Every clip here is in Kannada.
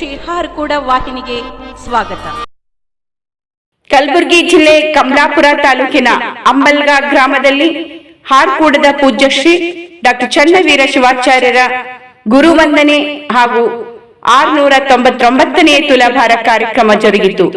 ಶ್ರೀ ಹಾರ್ಕೂಡ ವಾಹಿನಿಗೆ ಸ್ವಾಗತ. ಕಲಬುರಗಿ ಜಿಲ್ಲೆ ಕಮಲಾಪುರ ತಾಲೂಕಿನ ಅಂಬಲ್ಗಾ ಗ್ರಾಮದಲ್ಲಿ ಹಾರ್ಕೂಡದ ಪೂಜ್ಯ ಶ್ರೀ ಡಾಕ್ಟರ್ ಚನ್ನವೀರ ಶಿವಾಚಾರ್ಯರ ಗುರುವಂದನೆ ಹಾಗೂ 699ನೇ ತುಲಾಭಾರ ಕಾರ್ಯಕ್ರಮ ಜರುಗಿತು.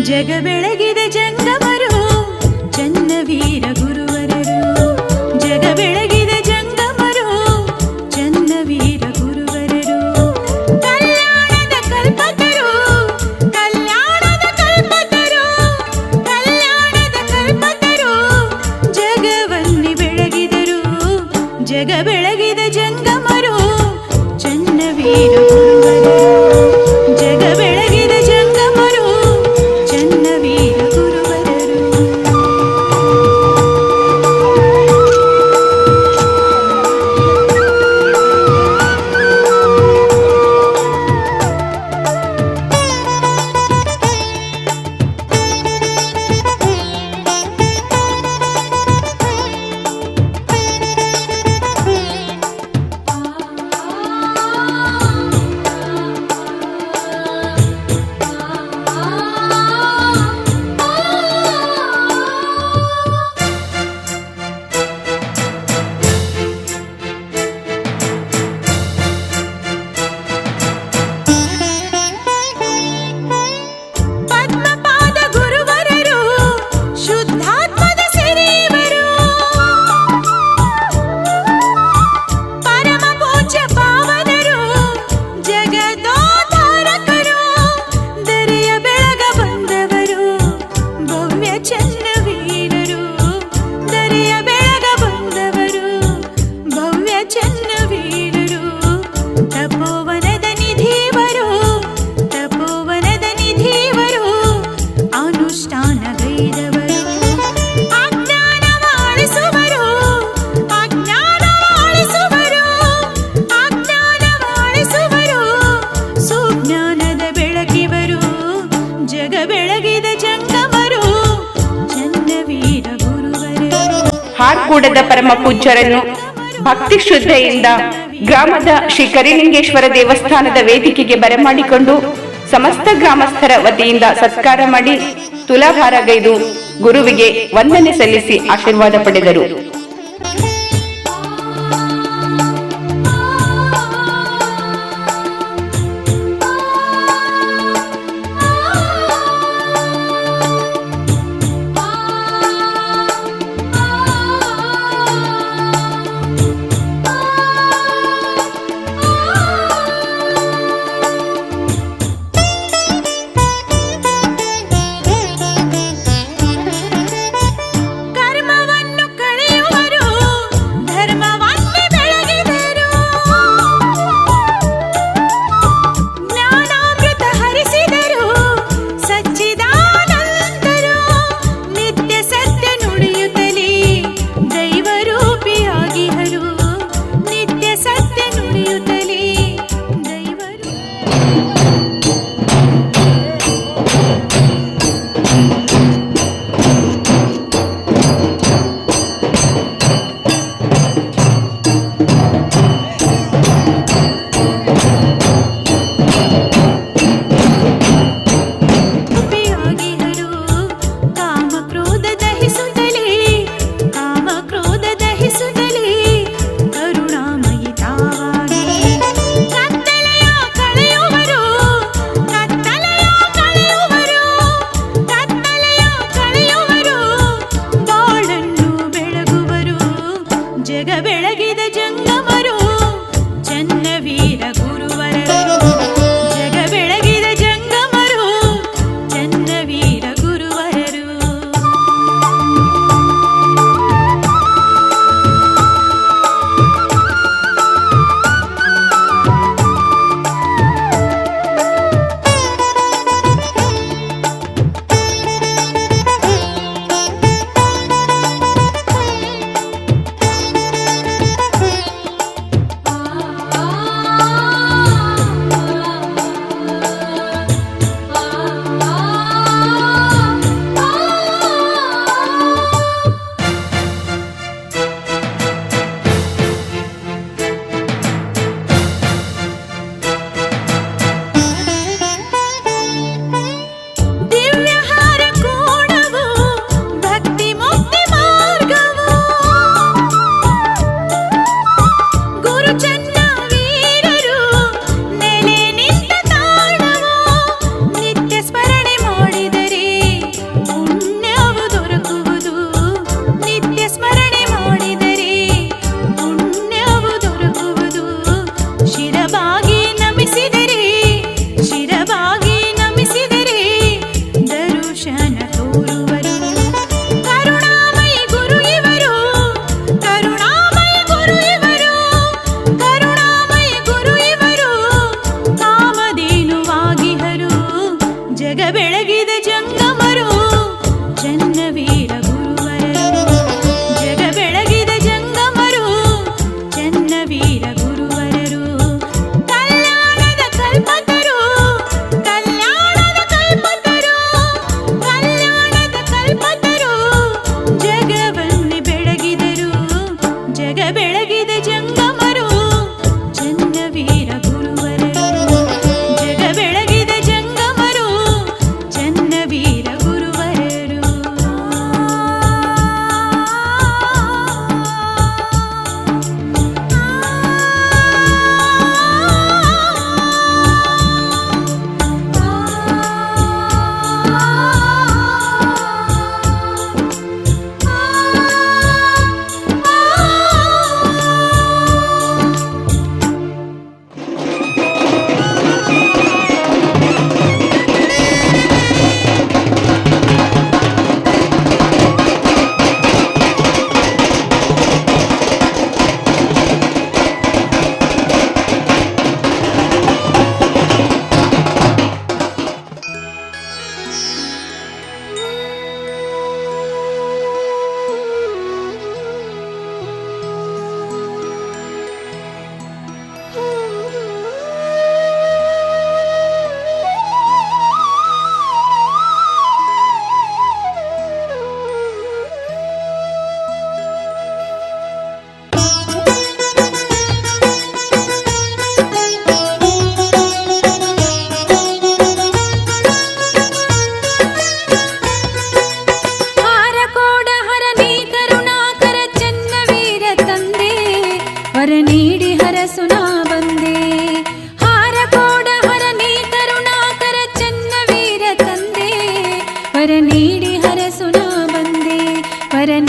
ಜಗ ಬೆಳಗಿದ ಜಂಗಮರು ಚನ್ನವೀರ ಗುರುವರರು, ಜಗ ಬೆಳಗಿದ ಜಂಗಮರು ಚನ್ನವೀರ ಗುರುವರರು, ಕಲ್ಯಾಣದ ಕಲ್ಪತರು, ಕಲ್ಯಾಣದ ಕಲ್ಪತರು, ಕಲ್ಯಾಣದ ಕಲ್ಪತರು, ಜಗವನ್ನಿ ಬೆಳಗಿದರು, ಜಗ ಬೆಳಗಿದ ಜಂಗಮರು ಚನ್ನವೀರ ಗುರುವರರು, ಜಗ ಬೆಳಗಿದ ಜಂಗಮರು ಚನ್ನವೀರ ಗುರುವರರು. ಪದ್ಮಪಾದ ಗುರುವರರು ಶುದ್ಧಾತ್ಮದ ಸಿರಿವರು, ಪರಮ ಪೂಜ್ಯ ಪಾವನರು ಜಗದೋದ್ಧಾರಕರು, ದರೆಯ ಬೆಳಗ ಬಂದವರು ಭವ್ಯ ಚನ್ನವೀರರು, ದರೆಯ ಬೆಳಗ ಬಂದವರು ಭವ್ಯ ಚನ್ನವೀರರು, ತಪೋವನದ ನಿಧಿವರು, ತಪೋವನದ ನಿಧಿವರು, ಅನುಷ್ಠಾನಗೈದವರು, ಅಜ್ಞಾನವಾಳಿಸುವರು, ಅಜ್ಞಾನವಾಳಿಸುವರು, ಅಜ್ಞಾನವಾಳಿಸುವರು, ಸುಜ್ಞಾನದ ಬೆಳಕಿವರು, ಜಗ ಬೆಳಗಿದ ಜಂಗಮರು ಚನ್ನವೀರ ಗುರುವರರು. ಹಾರ್ಕೂಡದ ಪರಮ ಪೂಜ್ಯರನ್ನು ಭಕ್ತಿ ಶ್ರದ್ಧೆಯಿಂದ ಗ್ರಾಮದ ಶ್ರೀ ಕರಿಲಿಂಗೇಶ್ವರ ದೇವಸ್ಥಾನದ ವೇದಿಕೆಗೆ ಬರಮಾಡಿಕೊಂಡು ಸಮಸ್ತ ಗ್ರಾಮಸ್ಥರ ವತಿಯಿಂದ ಸತ್ಕಾರ ಮಾಡಿ ತುಲಾಭಾರಗೈದು ಗುರುವಿಗೆ ವಂದನೆ ಸಲ್ಲಿಸಿ ಆಶೀರ್ವಾದ ಪಡೆದರು. ಕರ್ಮವನ್ನು ಕಳೆಯುವರು, ಧರ್ಮವನ್ನೇ ಬೆಳಗಿದರು, ಜ್ಞಾನಾಮೃತ ಹರಿಸಿದರು, ಸಚ್ಚಿದಾನಂದರು, ನಿತ್ಯ ಸತ್ಯ ನುಡಿಯುತ್ತಲೇ ದೈವರೂಪಿಯಾಗಿಹರು, ನಿತ್ಯ ಸತ್ಯ ನುಡಿಯುತ್ತಲೇ ದೈವರು. ರೂಪಿಯಾಗಿಹರು, ಕಾಮಕ್ರೋಧ ದಹಿಸುತ್ತಲೇ, ಕಾಮಕ್ರೋಧ ದಹಿಸುತ್ತಲೇ ಕರುಣಾಮಯಿ ತಾವಾಗಿ, ಕತ್ತಲೆಯ ಕಳೆಯುವರು, ಕತ್ತಲೆಯ ಕಳೆಯುವರು, ಕತ್ತಲೆಯ ಕಳೆಯುವರು, ಬಾಳನ್ನು ಬೆಳಗುವರು, ಜಗ ಬೆಳಗಿದ ಜಂಗಮರು ಚನ್ನವೀರ ಗುರುವರರು, ಜಗ ಬೆಳಗಿದ ಜಂಗಮರು ಚನ್ನವೀರ ಗುರುವರರು.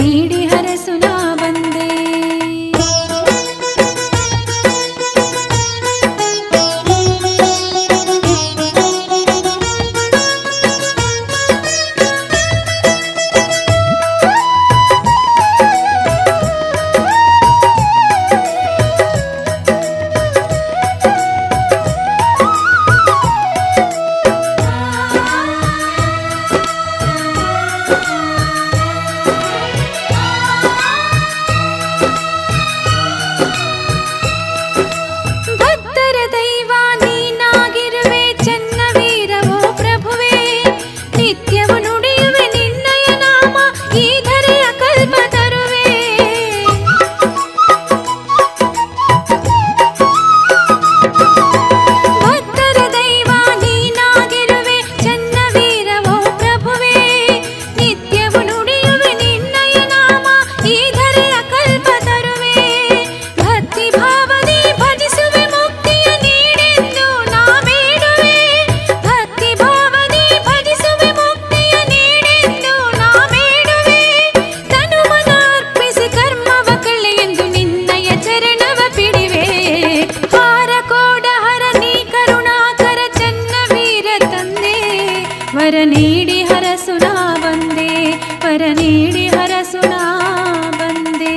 ನೀಡಿ ಹರಸು ನಾ ಬಂದೆ. ವರ ನೀಡಿ ಹರಸು ನಾ ಬಂದೆ, ವರ ನೀಡಿ ಹರಸು ನಾ ಬಂದೆ.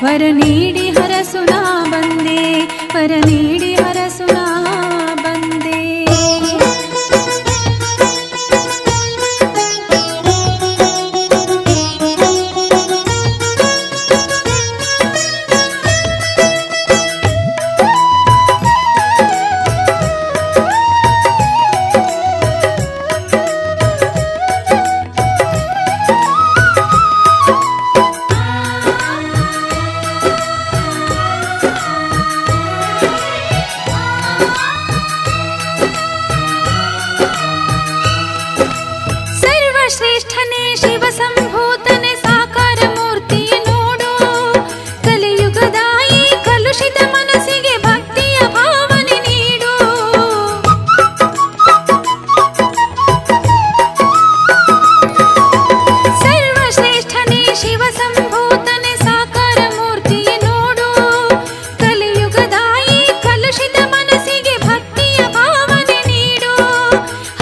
ವರ ನೀಡಿ ಹರಸು ನಾ ಬಂದೆ, ವರ ನೀಡಿ ಹರಸು ನಾ ಬಂದೆ. ಶ್ರೇಷ್ಠನೇ ಶಿವ ಸಂಭೂತನೆ ಸಾಕಾರ ಮೂರ್ತಿಯ ನೋಡು, ಕಲಿಯುಗದ ಈ ಕಲುಷಿತ ಮನಸ್ಸಿಗೆ ಭಕ್ತಿಯ ಭಾವನೆ ನೀಡು. ಸರ್ವಶ್ರೇಷ್ಠನೇ ಶಿವ ಸಂಭೂತನೆ ಸಾಕಾರ ಮೂರ್ತಿಯ ನೋಡು, ಕಲಿಯುಗದ ಈ ಕಲುಷಿತ ಮನಸ್ಸಿಗೆ ಭಕ್ತಿಯ ಭಾವನೆ ನೀಡು.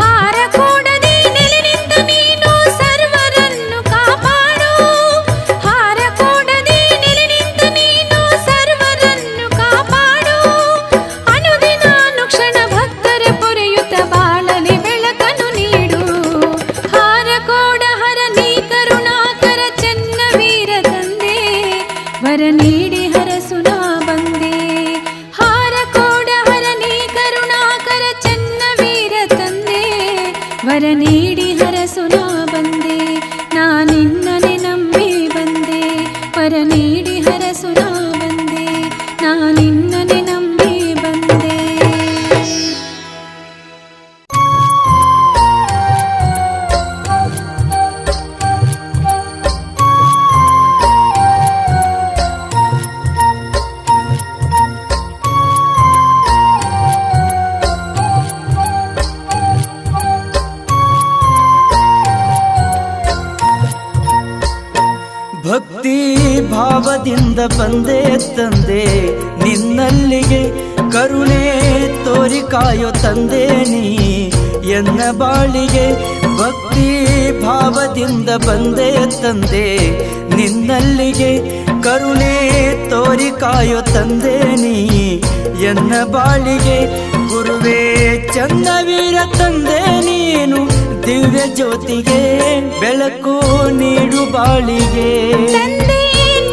ಹಾರ ಕೂಡದೆ ನೆಲೆ ನಿಂತ ನೀನು ಸರ್ವರನ್ನು ಕಾಪಾಡು, ಹಾರ ಕೂಡದೆ ನೆಲೆ ನಿಂತ ನೀನು ಸರ್ವರನ್ನು ಕಾಪಾಡು. ಅನುದಿನ ಅನುಕ್ಷಣ ಭಕ್ತರ ಪೊರೆಯುತ್ತ ಬಾಳಲಿ ಬೆಳಕನ್ನು ನೀಡು. ಹಾರ ಕೋಡ ಹರ ನೀ ಕರುಣಾಕರ ಚೆನ್ನ ವೀರ ತಂದೆ, ವರ ನೀಡಿ ಹರಸು ನಾ ಬಂದೆ. ಹಾರ ಕೋಡ ಹರ ನೀ ಕರುಣಾಕರ ಚೆನ್ನ ವೀರ ತಂದೆ, ವರ ನೀಡಿ ಹರಸು ನಾ ಬಂದೆ. ನಾನಿನ್ನನೆ ನಂಬಿ ಬಂದೆ, ವರ ನೀಡಿ ಹರಸು ನಾ ಬಂದೆ. ನಾನಿನ್ನನೆ ನಂಬಿ ಬಂದೆ. ಭಾವದಿಂದ ಬಂದೆ ತಂದೆ ನಿನ್ನಲ್ಲಿಗೆ, ಕರುಣೆ ತೋರಿ ಕಾಯೋ ತಂದೆ ನೀ ಎನ್ನ ಬಾಳಿಗೆ. ಭಕ್ತಿ ಭಾವದಿಂದ ಬಂದೆ ತಂದೆ ನಿನ್ನಲ್ಲಿಗೆ, ಕರುಣೆ ತೋರಿ ಕಾಯೋ ತಂದೆ ನೀ ಎನ್ನ ಬಾಳಿಗೆ. ಗುರುವೇ ಚನ್ನವೀರ ತಂದೆ ನೀನು, ದಿವ್ಯ ಜ್ಯೋತಿಗೆ ಬೆಳಕು ನೀಡು ಬಾಳಿಗೆ. ತಂದೆ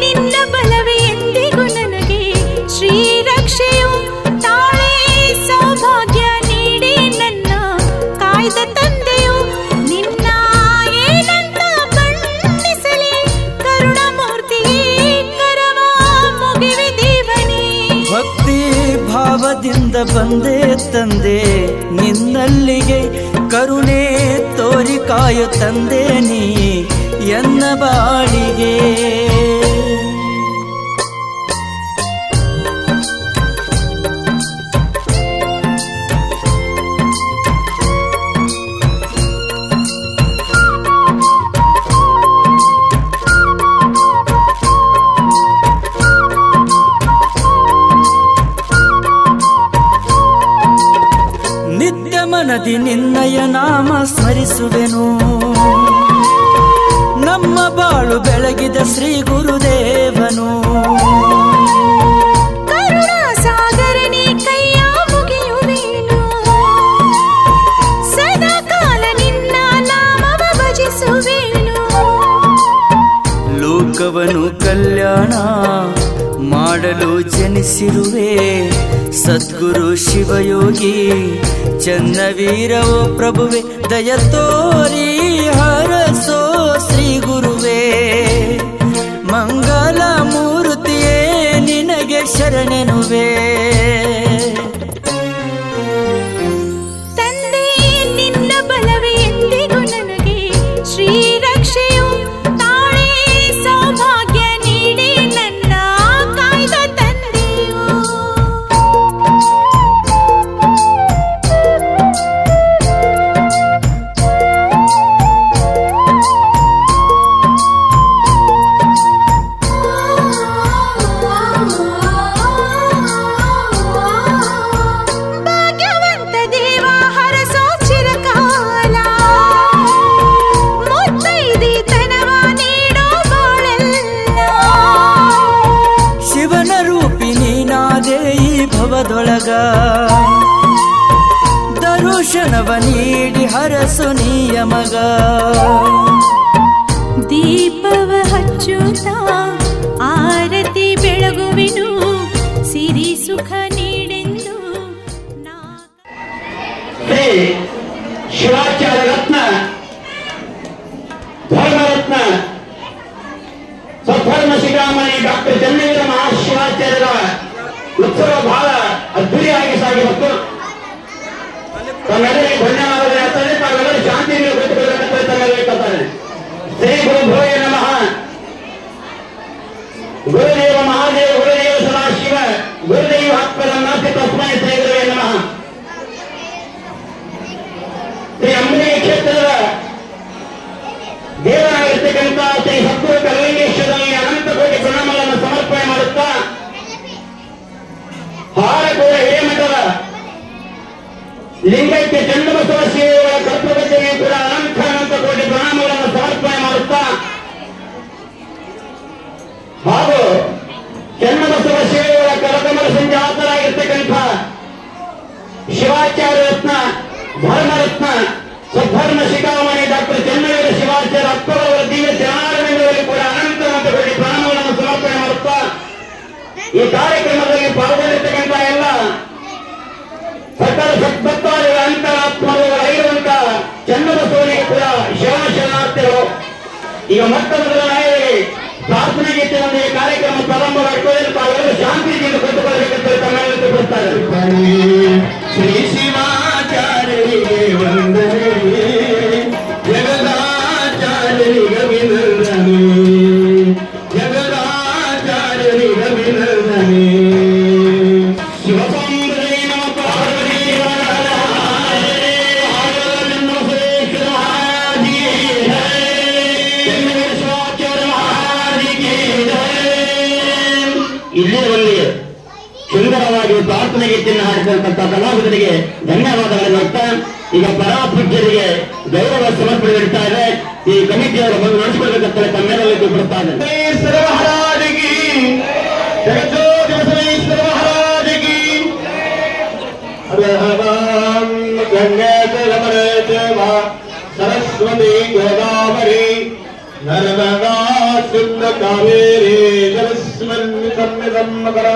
ನಿನ್ನ ಬಲವೇ ಎಂದಿಗೂ ನನಗೆ ಶ್ರೀರಕ್ಷೆಯು, ತಾಳೆ ಸೌಭಾಗ್ಯ ನೀಡಿ ನನ್ನ ಕಾಯ್ದ ತಂದೆಯು. ನಿನ್ನ ಏನಂತ ಬಣ್ಣಿಸಲಿ ಕರುಣಮೂರ್ತಿಯೇ, ಕರವ ಮುಗಿವೆ ದೇವನೇ. ಭಕ್ತಿ ಭಾವದಿಂದ ಬಂದೆ ತಂದೆ ನಿನ್ನಲ್ಲಿಗೆ, ಕರುಣೆ ತೋರಿ ಕಾಯೋ ತಂದೆ ನೀ ಎನ್ನ ಬಾಳಿಗೆ. ನಿತ್ಯ ಮನದಿ ನಿನ್ನಯ ನಾಮ ಸ್ಮರಿಸುವೆನು, ನಮ್ಮ ಬಾಳು ಬೆಳಗಿದ ಶ್ರೀ ಗುರುದೇವನು. ಕರುಣಾ ಸಾಗರನೇ ಕೈಯ ಮುಗಿಯುವೆನು, ಸದಾ ಕಾಲ ನಿನ್ನ ನಾಮವ ಭಜಿಸುವೆನು. ಲೋಕವನು ಕಲ್ಯಾಣ ಮಾಡಲು ಜನಿಸಿರುವೆ ಸದ್ಗುರು ಶಿವಯೋಗಿ ಚನ್ನವೀರವೋ ಪ್ರಭುವೆ. ದಯ ತೋರಿ ಹರಸೋ ಶ್ರೀ ಗುರುವೇ, ಮಂಗಲ ಮೂರ್ತಿಯೇ ನಿನಗೆ ಶರಣೆನುವೆ. ತಂದೆ ನಿನ್ನ ಬಲವೇ ಎಂದಿಗೂ ನನಗೆ ಶ್ರೀರಕ್ಷೆಯು, ತಾಳೆ ಸೌಭಾಗ್ಯ ನೀಡಿ ನನ್ನ ಕಾಯ್ದ ತಂದೆಯು. ಭಾಗ್ಯವಂತ ದೇವ ಹರಸೋ ಚಿರಕಾಲ, ಮುತ್ತೈದೆತನವ ನೀಡೋ ಬಾಳೆಲ್ಲ. ಶಿವನ ರೂಪಿ ನೀನಾದೆ ಈ ಭವದೊಳಗ, ದರುಶನವ ನೀಡಿ ಹರಸು ನೀಯ ಮಗ. ದೀಪವ ಹಚ್ಚುತ್ತಾ ಆರತಿ ಬೆಳಗುವೆನು, ಸಿರಿ ಸುಖ ನೀಡೆಂದು ನಾ. ಶ್ರೀ ಶಿವಾಚಾರ್ಯ ರತ್ನ ಧರ್ಮರತ್ನ ಸದ್ಧರ್ಮ ಶಿಖಾಮಣಿ ಡಾಕ್ಟರ್ ಚನ್ನವೀರ ಮಹಾಶಿವಾಚಾರ್ಯರ ಉತ್ಸವ ಬಹಳ ಅದ್ದೂರಿಯಾಗಿ ಸಾಗಿತ್ತು. ತಮ್ಮೆಲ್ಲರಿಗೆ ಧನ್ಯವಾದಗಳು ಹೇಳ್ತಾರೆ. ತಾವೆಲ್ಲರೂ ಶಾಂತಿಯಿಂದ ಕೂತುಕೊಳ್ಳಬೇಕಂತ ತಮ್ಮೆಲ್ಲರೂ ಹೇಳ್ತಾರೆ. ಶ್ರೀ ಗುರುಭ್ಯೋಯ ನಮಃ. ಗುರುದೇವ ಮಹಾದೇವ ಗುರುದೇವ ಸದಾಶಿವ ಗುರುದೇವ ಆತ್ಮರನ್ನಾಸ್ತಿ ತಸ್ಮೈ ಶ್ರೀ ಗುರುವೇ ನಮಃ. ಶ್ರೀ ಅಂಬಲಿಗೆ ಕ್ಷೇತ್ರದ ದೇವರಾಗಿರ್ತಕ್ಕಂಥ ಶ್ರೀ ಸದ್ಗುರು ಕಲ್ಲಂಗೇಶ್ವರನಿಗೆ ಅನಂತ ಕೋಟಿ ಪ್ರಣಾಮಗಳನ್ನು ಸಮರ್ಪಣೆ ಮಾಡುತ್ತಾ, ಹಾರಕೋರ ಹಿರೇಮಠದ ಲಿಂಗೈಕ್ಯ ಚನ್ನಬಸವ ಶ್ರೀಗಳ ಕರ್ತೃಪತಿಗೆ ಕೂಡ ಅನಂತ ಕೋಟಿ ಪ್ರಣಾಮಗಳನ್ನು ಸಮರ್ಪಣೆ ಮಾಡುತ್ತಾ, ಹಾಗೂ ಚನ್ನಬಸವ ಶ್ರೀಗಳ ಕರಕಮಲ ಸಂಜಾತರಾಗಿರ್ತಕ್ಕಂಥ ಶಿವಾಚಾರ್ಯ ರತ್ನ ಧರ್ಮರತ್ನ ಸದ್ಧರ್ಮ ಶಿಖಾಮಣಿ ಡಾಕ್ಟರ್ ಚನ್ನವೀರ ಶಿವಾಚಾರ್ಯ ಅಪ್ಪರವರ ದಿವ್ಯ ಚರಣಾರವಿಂದದಲ್ಲಿ ಕೂಡ ಅನಂತ ಕೋಟಿ ಪ್ರಣಾಮಗಳನ್ನು ಸಮರ್ಪಣೆ ಮಾಡುತ್ತಾ, ಈ ಕಾರ್ಯಕ್ರಮದಲ್ಲಿ ಪಾಲ್ಗೊಂಡಿರ್ತಕ್ಕಂಥ ಎಲ್ಲ ಸಕಲ ಸದ್ಭಕ್ತಾದಿಗಳ ಅಂತರಾತ್ಮರುಗಳಾಗಿರುವಂತ ಚನ್ನಬಸವನಿಗೆ ಕೂಡ ಶಿವಶರಣಾರ್ಥಿಗಳು. ಈಗ ಮೊಟ್ಟಮೊದಲ ನಾಯಕರಿಗೆ ಪ್ರಾರ್ಥನೆ ಗೀತೆಯೊಂದಿಗೆ ಕಾರ್ಯಕ್ರಮ ಪ್ರಾರಂಭ ಮಾಡಿಕೊಳ್ಳಲು ತಾವೆಲ್ಲರೂ ಶಾಂತಿಯಿಂದ ಕೂತುಕೊಳ್ಳಬೇಕಂತ ತಮ್ಮೆಲ್ಲರೂ ತಿಳಿಸುತ್ತಾರೆ. ಶ್ರೀ ಶಿವಾಚಾರ್ಯರಿಗೆ ವಂದನೆ, ಜಗದಾಚಾರ್ಯರಿಗೆ ಅಭಿನಂದನೆ, ಜಗದಾಚಾರ್ಯರಿಗೆ ಅಭಿನಂದನೆ. ಶಿವಸಂಬರೇ ನಮ ಪಾರ್ವತಿ ಶಿವಾಚಾರ್ಯ ಮಹಾರಾಜಿಗೆ ಸುಂದರವಾಗಿ ಪ್ರಾರ್ಥನೆ ಗೀತೆಯನ್ನು ಹಾಡಿದಂತ ಕಲಾವಿದರಿಗೆ ಧನ್ಯವಾದಗಳನ್ನು ಹೇಳ್ತಾ ಈಗ ಪರಮ ಪೂಜ್ಯರಿಗೆ ಗೌರವ ಸಮರ್ಪಣೆ ನೀಡ್ತಾ ಇದೆ. ಈ ಕಮಿಟಿಯವರು ಬಂದು ನಡೆಸಿಕೊಳ್ಬೇಕಂತ ತಮ್ಮೆಲ್ಲರಿಗೂ ಬಿಡುತ್ತಾ ಸರಸ್ವತಿ ಗೋದಾವರಿ ನರ್ಮದಾ ಸಿಂಧ ಕಾವೇರಿ ಜಲಸ್ಮನ್ನಿತಮ್ಮಿದಮ್ಮಕರ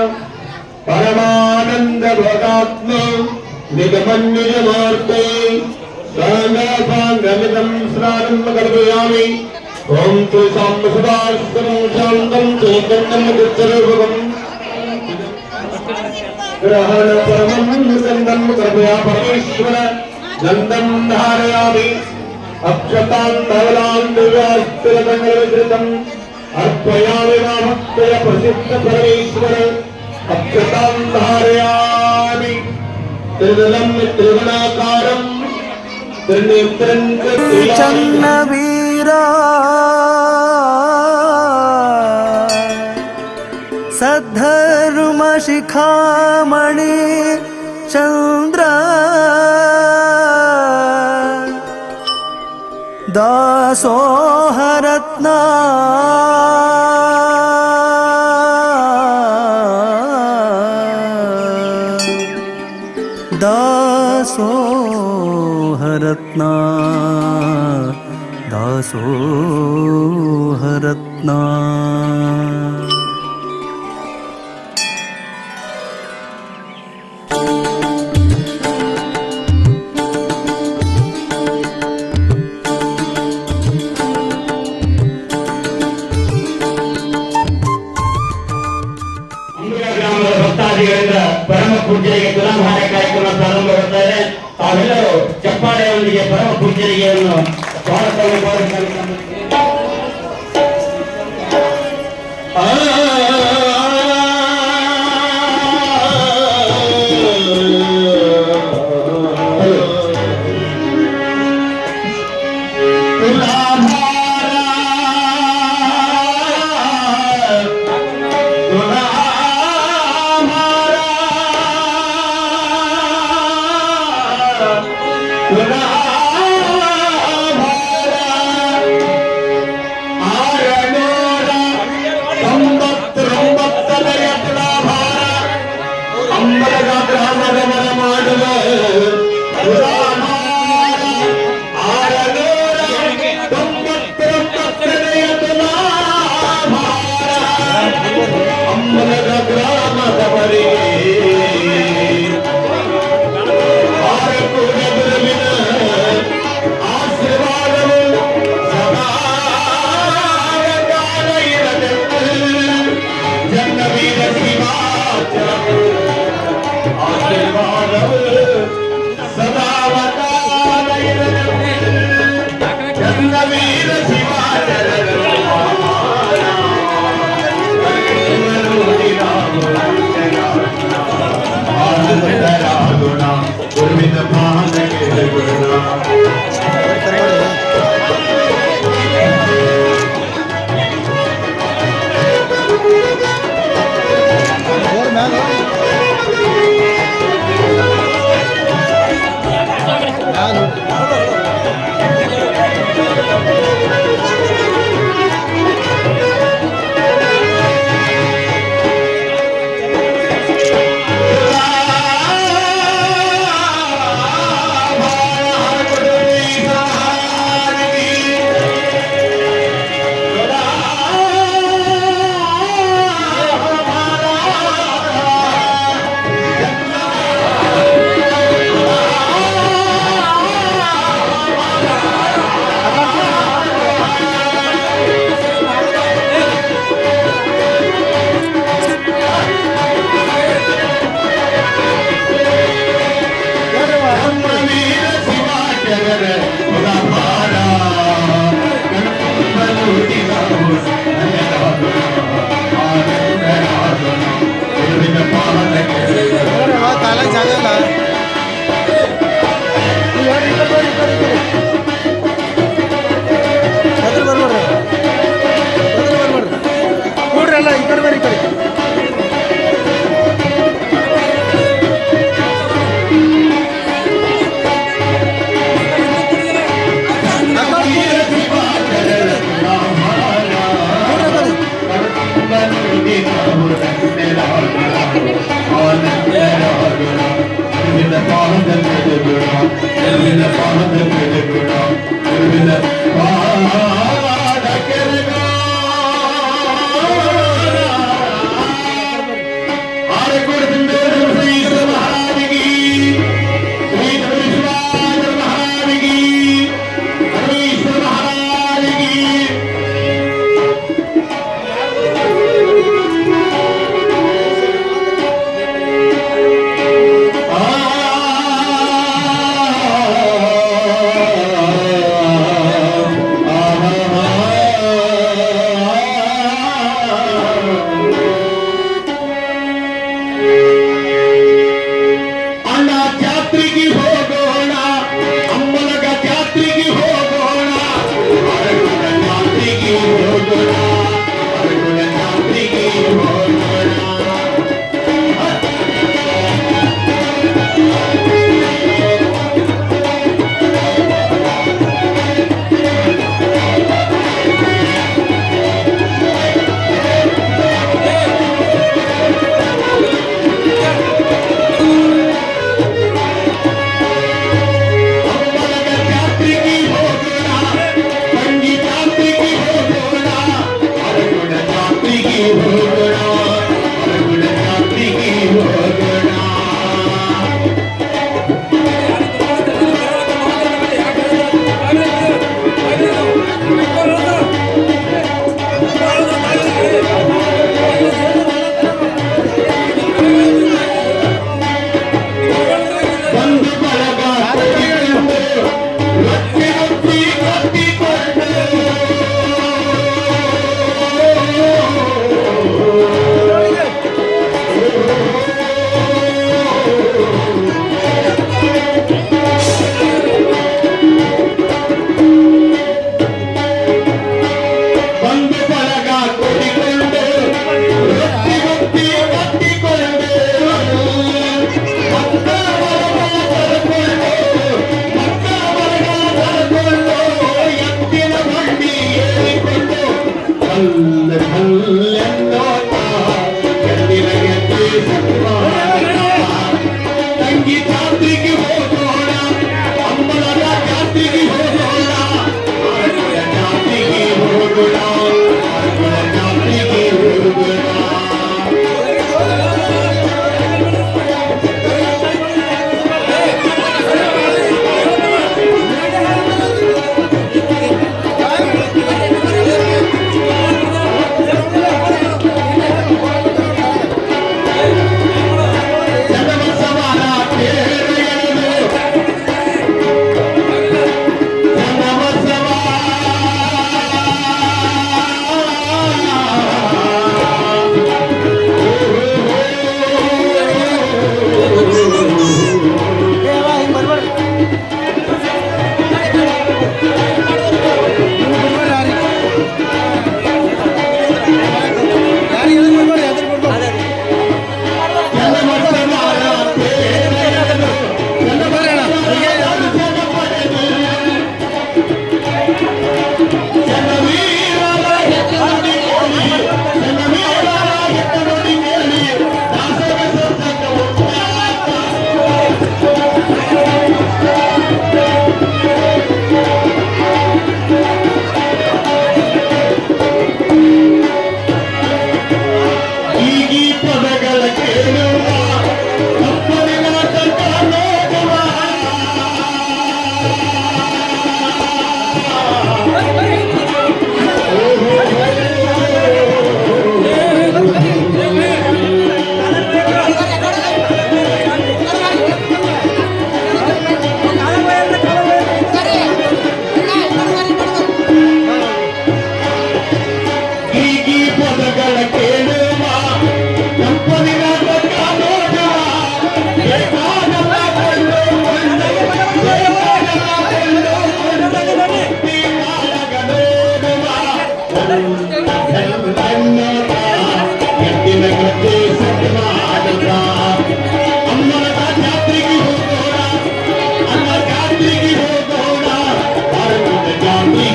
ಪರಮಾನಂದ ಭೋಗಾತ್ಮ ನಿಗಮನ್ನಿಜಮೂರ್ತಿ ಸಾಂಗಮಿದಂ ಸ್ನಾನಂ ಕಲ್ಪಯಾಮಿ. ಓಂ ತು ಸಾಂಬ ಸದಾಶಿವಂ ಶಾಂತಂ ಚೈತನ್ಯಂ ಗುಚ್ಚರೂಪಂ ಗ್ರಹಣ ಪರಮಂ ಗಂಧಂ ಕಲ್ಪಯಾ ಪರಮೇಶ್ವರ ಗಂಧಂ ಧಾರಯಾಮಿ. ಅಕ್ಷತಾನ್ ಧವಲಾನ್ ದಿವ್ಯಾಸ್ತಿರದಂಗಲವಿಧೃತಂ ಅರ್ಪಯಾಮಿ ಮಾ ಭಕ್ತಯ ಪ್ರಸಿದ್ಧ ಪರಮೇಶ್ವರ. ಅಕ್ಷತಾನ್ ಧಾರಯಾಮಿ. ತ್ರಿದಲಂ ತ್ರಿಗುಣಾಕಾರಂ ತ್ರಿನೇತ್ರಂ ಚನ್ನವೀರ ಸದ್ಧರ್ಮ ಶಿಖಾಮಣಿ ಚಂದ್ರ ದಾಸೋಹರತ್ನ ದಾಸೋಹರತ್ನ ದಾಸೋಹರತ್ನ. ಗ್ರಾಮದ ಭಕ್ತಾದಿಗಳಿಂದ ಪರಮ ಪೂಜ್ಯರಿಗೆ ತುಲಾಭಾರ ಕಾರ್ಯಕ್ರಮ ಪ್ರಾರಂಭವಾಗುತ್ತಾ ಇದೆ. ತಾವೆಲ್ಲರೂ ಚಪ್ಪಾಳೆಯೊಂದಿಗೆ ಪರಮ ಪೂಜ್ಯರಿಗೆ ಸ್ವಾಗತವನ್ನು ಕೋರುತ್ತಾರೆ.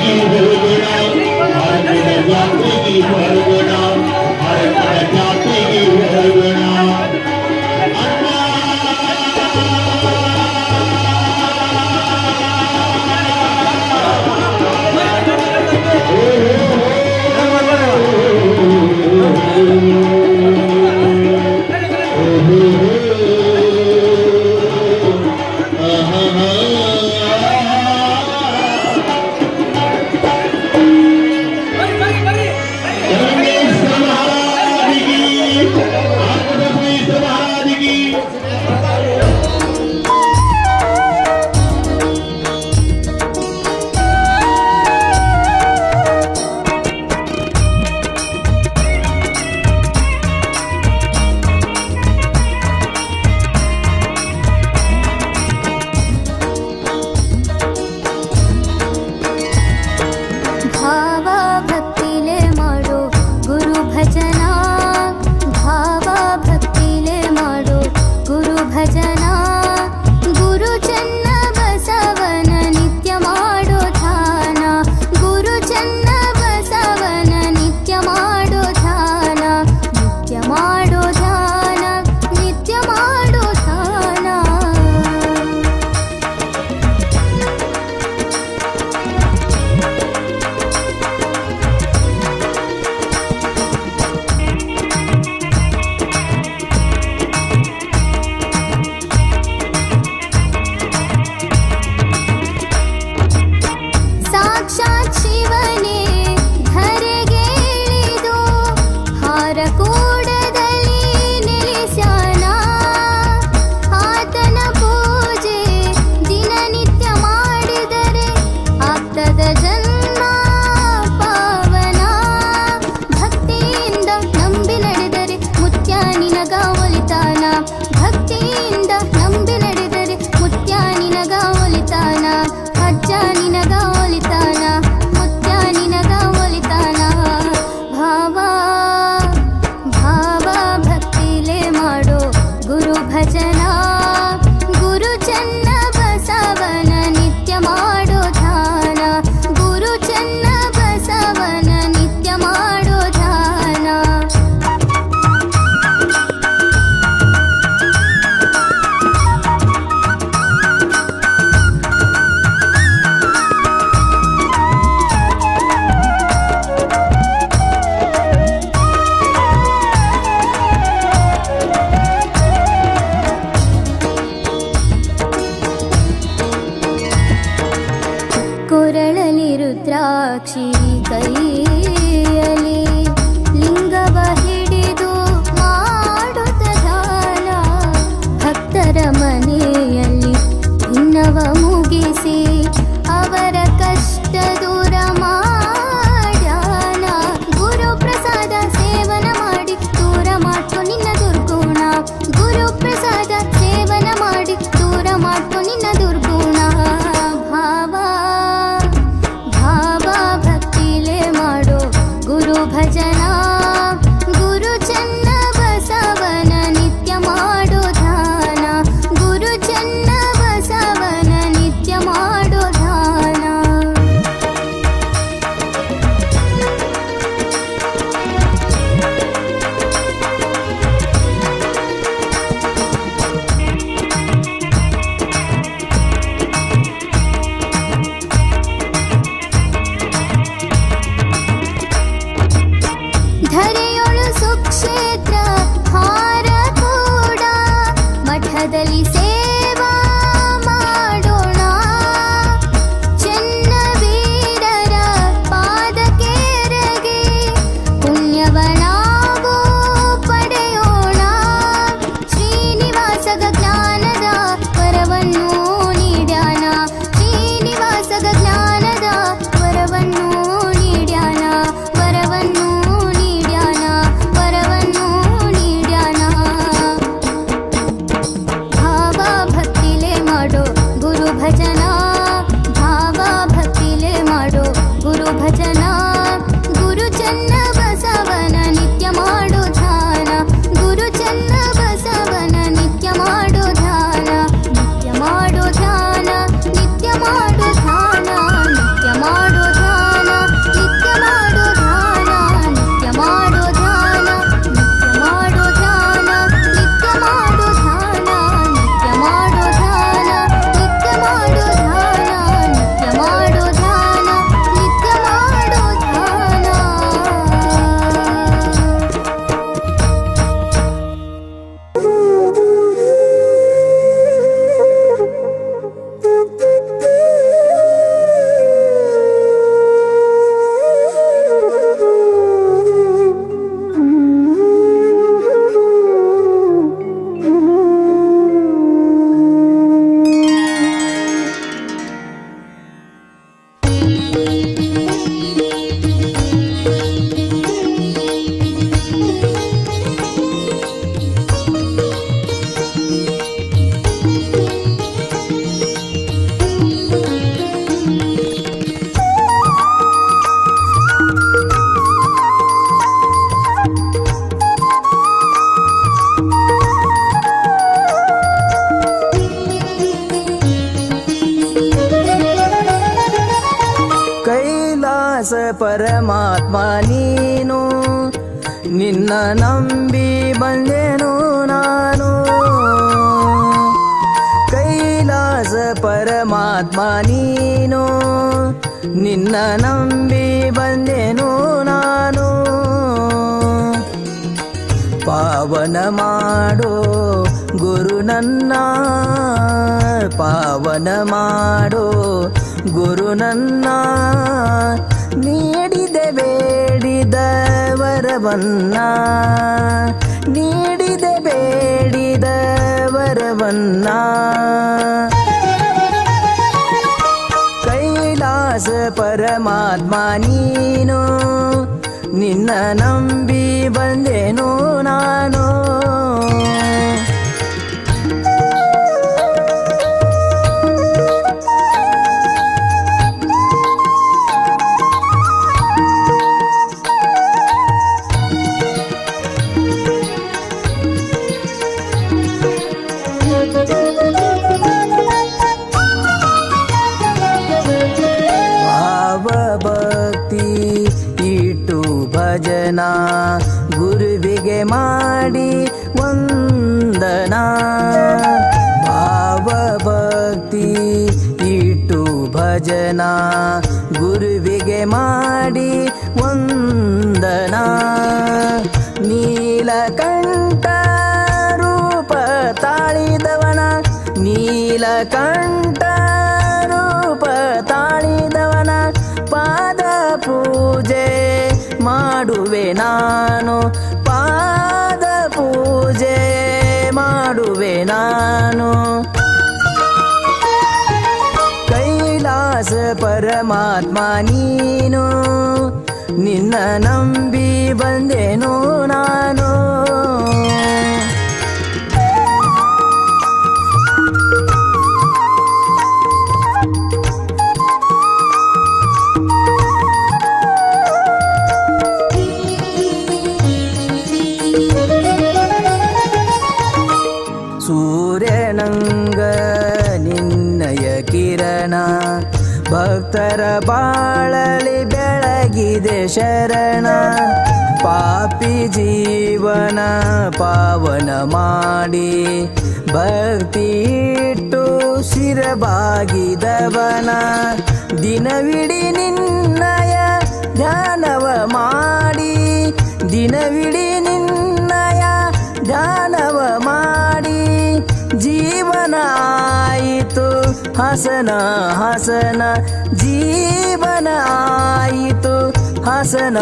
ಜಾತಿಗೆ ಹೊರಗೋಣ, ಭಾರತದ ಜಾತಿಗೆ ಹೊರಗೋಣ, ಭಾರತದ ಜಾತಿಗೆ ಹೊರಗೋಣ. ಭಾವ ಭಕ್ತಿಲೆ ಮಾಡೋ ಗುರು ಭಜನಾ, ಭಾವ ಭಕ್ತಿಲೆ ಮಾಡೋ ಗುರು ಭಜನಾ. ಗುರು ಚನ್ನ ಬಸವನ ನಿತ್ಯ ಮಾಡೋ ಧ್ಯಾನ, ಗುರು ಚನ್ನ ಬಸವನ ನಿತ್ಯ ಮಾಡೋ ಧ್ಯಾನ, ನಿತ್ಯ ಮಾಡೋ ಧ್ಯಾನ, ನಿತ್ಯ ಮಾಡೋ ಧ್ಯಾನ. ಸಾಕ್ಷಾತ್ ಶಿವನೇ ಧರೆಗೆ ಇಳಿದು ಹಾರಕೂಡದಲ್ಲಿ ನೆಲೆಸ್ಯಾನ. ಆತನ ಪೂಜೆ ದಿನನಿತ್ಯ ಮಾಡಿದರೆ ಆಗ್ತದ ಜನ್ಮ ಪಾವನ. ಭಕ್ತಿಯಿಂದ ನಂಬಿ ನಡೆದರೆ ಮುತ್ಯ ನಿನಗ ಒಲಿತಾನ, ಭಕ್ತಿಯಿಂದ ನಂಬಿ ನಡೆದರೆ ಮುತ್ಯ ನಿನಗ ಒಲಿತಾನ, ಅಜ್ಜ ನಿನಗ ಒಲಿತಾನ, ಮುತ್ಯ ನಿನಗ ಒಲಿತಾನ. ಭಾವ ಭಾವ ಭಕ್ತಿಲೆ ಮಾಡೋ ಗುರು ಭಜನಾ, ಗುರು ಚನ್ನ ಬಸವನ ನಿತ್ಯ ಮಾಡೋ ಧ್ಯಾನ, ಗುರು ಚನ್ನ ಬಸವನ ನಿತ್ಯ ಮಾಡೋ ಧ್ಯಾನ. ಕೊರಳಲಿ ರುದ್ರಾಕ್ಷಿ ಕೈಯಲ್ಲಿ ಲಿಂಗವ ಹಿಡಿದು ಮಾಡುತ್ತ ಧ್ಯಾನ. ಭಕ್ತರ ಮನೆಯಲ್ಲಿ ಇನ್ನವ ಮುಗಿಸಿ ಅವರ ಕಷ್ಟ ದೂರ ಮಾಡ್ಯಾನ. ಗುರು ಪ್ರಸಾದ ಸೇವನ ಮಾಡಿ ದೂರ ಮಾಡ್ಕೊ ನಿನ್ನ ದುರ್ಗುಣ, ಗುರು ಪ್ರಸಾದ ಸೇವನ ಮಾಡಿ ದೂರ ಮಾಡ್ಕೊ ನಿನ್ನ ದುರ್ಗುಣ. ಭಾವ ಭಾವ ಭಕ್ತಿಲೆ ಮಾಡೋ ಗುರು ಭಜನಾ, ಗುರು ಚನ್ನ ಬಸವನ ನಿತ್ಯ ಮಾಡೋ ಧ್ಯಾನ, ಗುರು ಚನ್ನ ಬಸವನ ನಿತ್ಯ ಮಾಡೋ ಧ್ಯಾನ. ಪರಮಾತ್ಮ ನೀನು ನಿನ್ನ ನಂಬಿ ಬಂದೆನು ನಾನು ಕೈಲಾಸ ಪರಮಾತ್ಮ ನೀನು ನಿನ್ನ ನಂಬಿ ಬಂದೆನು ನಾನು ಪಾವನ ಮಾಡೋ ಗುರು ನನ್ನ ಪಾವನ ಮಾಡೋ ಗುರು ನನ್ನ ನೀಡಿದೆ ಬೇಡಿದ ವರವನ್ನ ನೀಡಿದೆ ಬೇಡಿದ ವರವನ್ನ ಕೈಲಾಸ ಪರಮಾತ್ಮ ನೀನು ನಿನ್ನ ನಂಬಿ ಬಂದೆನು ನಾನು ಭಕ್ತಿ ಇಟ್ಟು ಭಜನ ಗುರುವಿಗೆ ಮಾಡಿ ವಂದನಾ ಭಾವ ಭಕ್ತಿ ಇಟ್ಟು ಭಜನ ಗುರುವಿಗೆ ಮಾಡಿ ವಂದನಾ ನೀಲಕಂಠ ರೂಪ ತಾಳಿದವನ ನೀಲಕಂಠ ರೂಪ ತಾಳಿದವನ ಪಾದ ಪೂಜೆ ಮಾಡುವೆ ನಾನು ಪಾದ ಪೂಜೆ ಮಾಡುವೆ ನಾನು ಕೈಲಾಸ ಪರಮಾತ್ಮ ನೀನು ನಿನ್ನ ನಂಬಿ ಬಂದೆನು ನಾನು ಸೂರ್ಯನಂಗ ನಿನ್ನಯ ಕಿರಣ ಭಕ್ತರ ಬಾಳಲಿ ಬೆಳಗಿದೆ ಶರಣ ಪಾಪಿ ಜೀವನ ಪಾವನ ಮಾಡಿ ಭಕ್ತಿ ಇಟ್ಟು ಶಿರಬಾಗಿದವನ ದಿನವಿಡೀ ನಿನ್ನಯ ಧ್ಯಾನವ ಮಾಡಿ ದಿನವಿಡೀ ನಿನ್ನಯ ಧ್ಯಾನವ ಮಾಡಿ ಜೀವನ ಆಯಿತು ಹಸನ ಹಸನ ಜೀವನ ಆಯಿತು ಹಸನ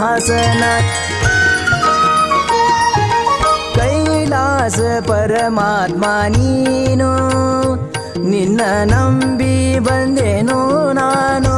ಹಸನ ಕೈಲಾಸ ಪರಮಾತ್ಮ ನೀನು ನಿನ್ನ ನಂಬಿ ಬಂದೆನು ನಾನು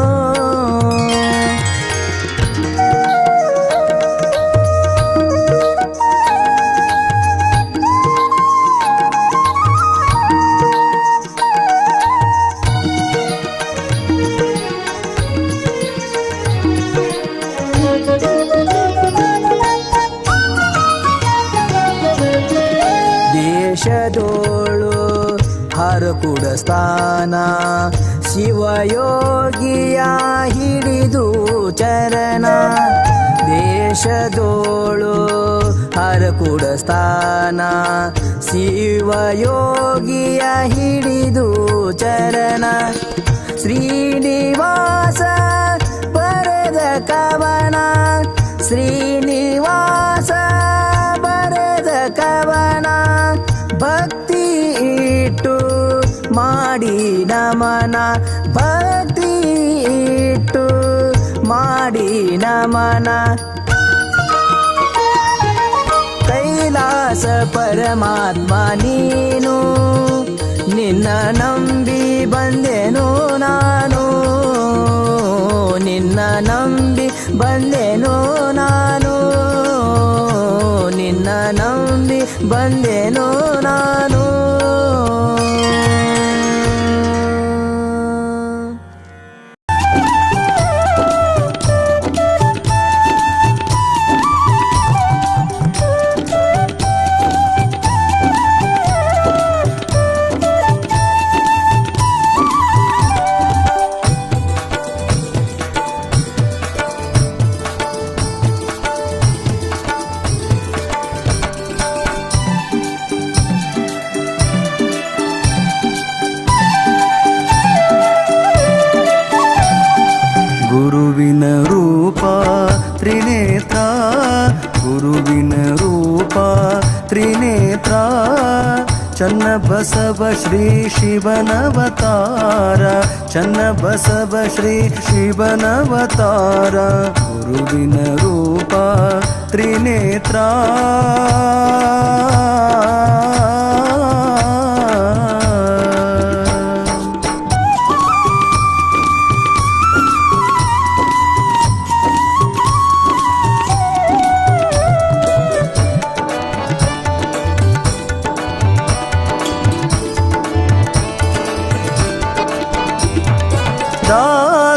ದೇಶದೋಳು ಹರಕುಡ ಸ್ಥಾನ ಶಿವಯೋಗಿಯ ಹಿಡಿದು ಚರಣ ದೇಶದೋಳು ಹರಕುಡ ಸ್ಥಾನ ಶಿವಯೋಗಿಯ ಹಿಡಿದು ಚರಣ ಶ್ರೀನಿವಾಸ ಬರೆದ ಕವನ ಶ್ರೀನಿವಾಸ ಬರೆದ ಕವನ ಭಕ್ತಿ ಇಟ್ಟು ಮಾಡಿ ನಮನ ಭಕ್ತಿ ಇಟ್ಟು ಮಾಡಿ ನಮನ ಕೈಲಾಸ ಪರಮಾತ್ಮ ನೀನು ನಿನ್ನ ನಂಬಿ ಬಂದೆನು ನಾನು ನಿನ್ನ ನಂಬಿ ಬಂದೆನು ನಾನು ನಿನ್ನ ನಂಬಿ ಬಂದೆನು ನಾನು ಬಸವ ಶ್ರೀ ಶಿವನವತಾರ ಚನ್ನಬಸವ ಶ್ರೀ ಶಿವನವತಾರ ಗುರುವಿನ ರೂಪ ತ್ರಿನೇತ್ರ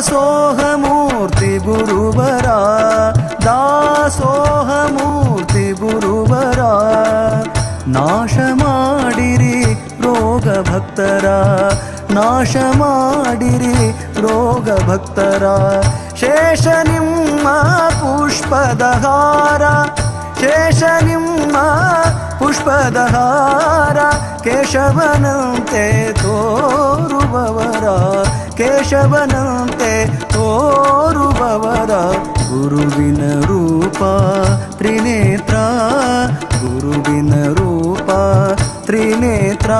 ದಾಸೋಹಮೂರ್ತಿ ಗುರುವರ ದಾಸೋಹಮೂರ್ತಿ ಗುರುವರ ನಾಶ ಮಾಡಿರಿ ರೋಗ ಭಕ್ತರ ನಾಶ ಮಾಡಿರಿ ರೋಗ ಭಕ್ತರ ಶೇಷ ನಿಮ್ಮ ಪುಷ್ಪದ ಹಾರ ಶೇಷ ನಿಮ್ಮ ಪುಷ್ಪದ ಹಾರ ಕೇಶವನಂತೆ ತೋರುವವರ ಕೇಶವನಂತೆ ತೋರುವವರ ಗುರುವಿನ ರೂಪ ತ್ರಿನೇತ್ರ ಗುರುವಿನ ರೂಪ ತ್ರಿನೇತ್ರ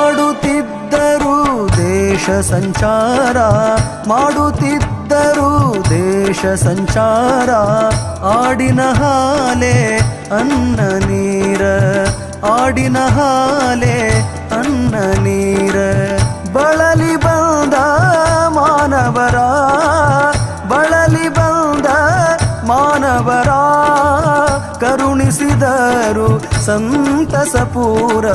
ಮಾಡುತ್ತಿದ್ದರು ದೇಶ ಸಂಚಾರ ಮಾಡುತ್ತಿದ್ದರು ದೇಶ ಸಂಚಾರ ಆಡಿನ ಹಾಲೆ ಅನ್ನ ನೀರ ಆಡಿನ ಹಾಲೆ ಅನ್ನ ನೀರ ಬಳಲಿ ಬಂದ ಮಾನವರ ಬಳಲಿ ಬಂದ ಮಾನವರ ಕರುಣಿಸಿದರು ಸಂತಸಪೂರ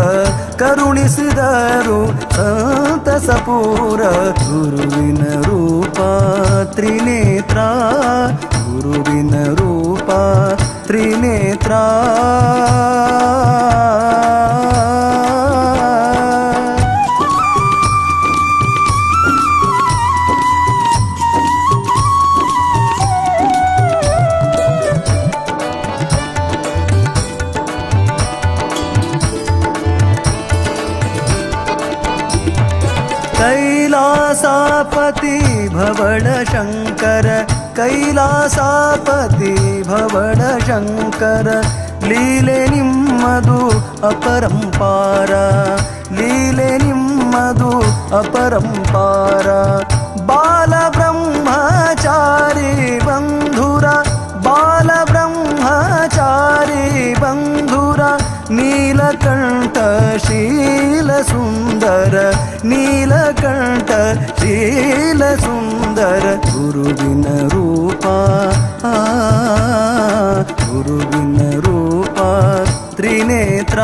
ಕರುಣಿಸಿದರು ಸಂತಸಪೂರ ಗುರುವಿನ ರೂಪ ತ್ರಿನೇತ್ರ ಗುರುವಿನ ರೂಪ ತ್ರಿನೇತ್ರ कैलासापति भवण शंकर कैलासापति भवण शंकर लीले निಮ್ಮದು अपरंपार लीले निಮ್ಮದು अपरंपार बाल ब्रह्मचारी बंधुर बाल ब्रह्मचारी बंधुर नीलकंठ शील सुंदर नीलकंठ शील सुंदर गुरुविन रूप गुरुविन रूप त्रिनेत्र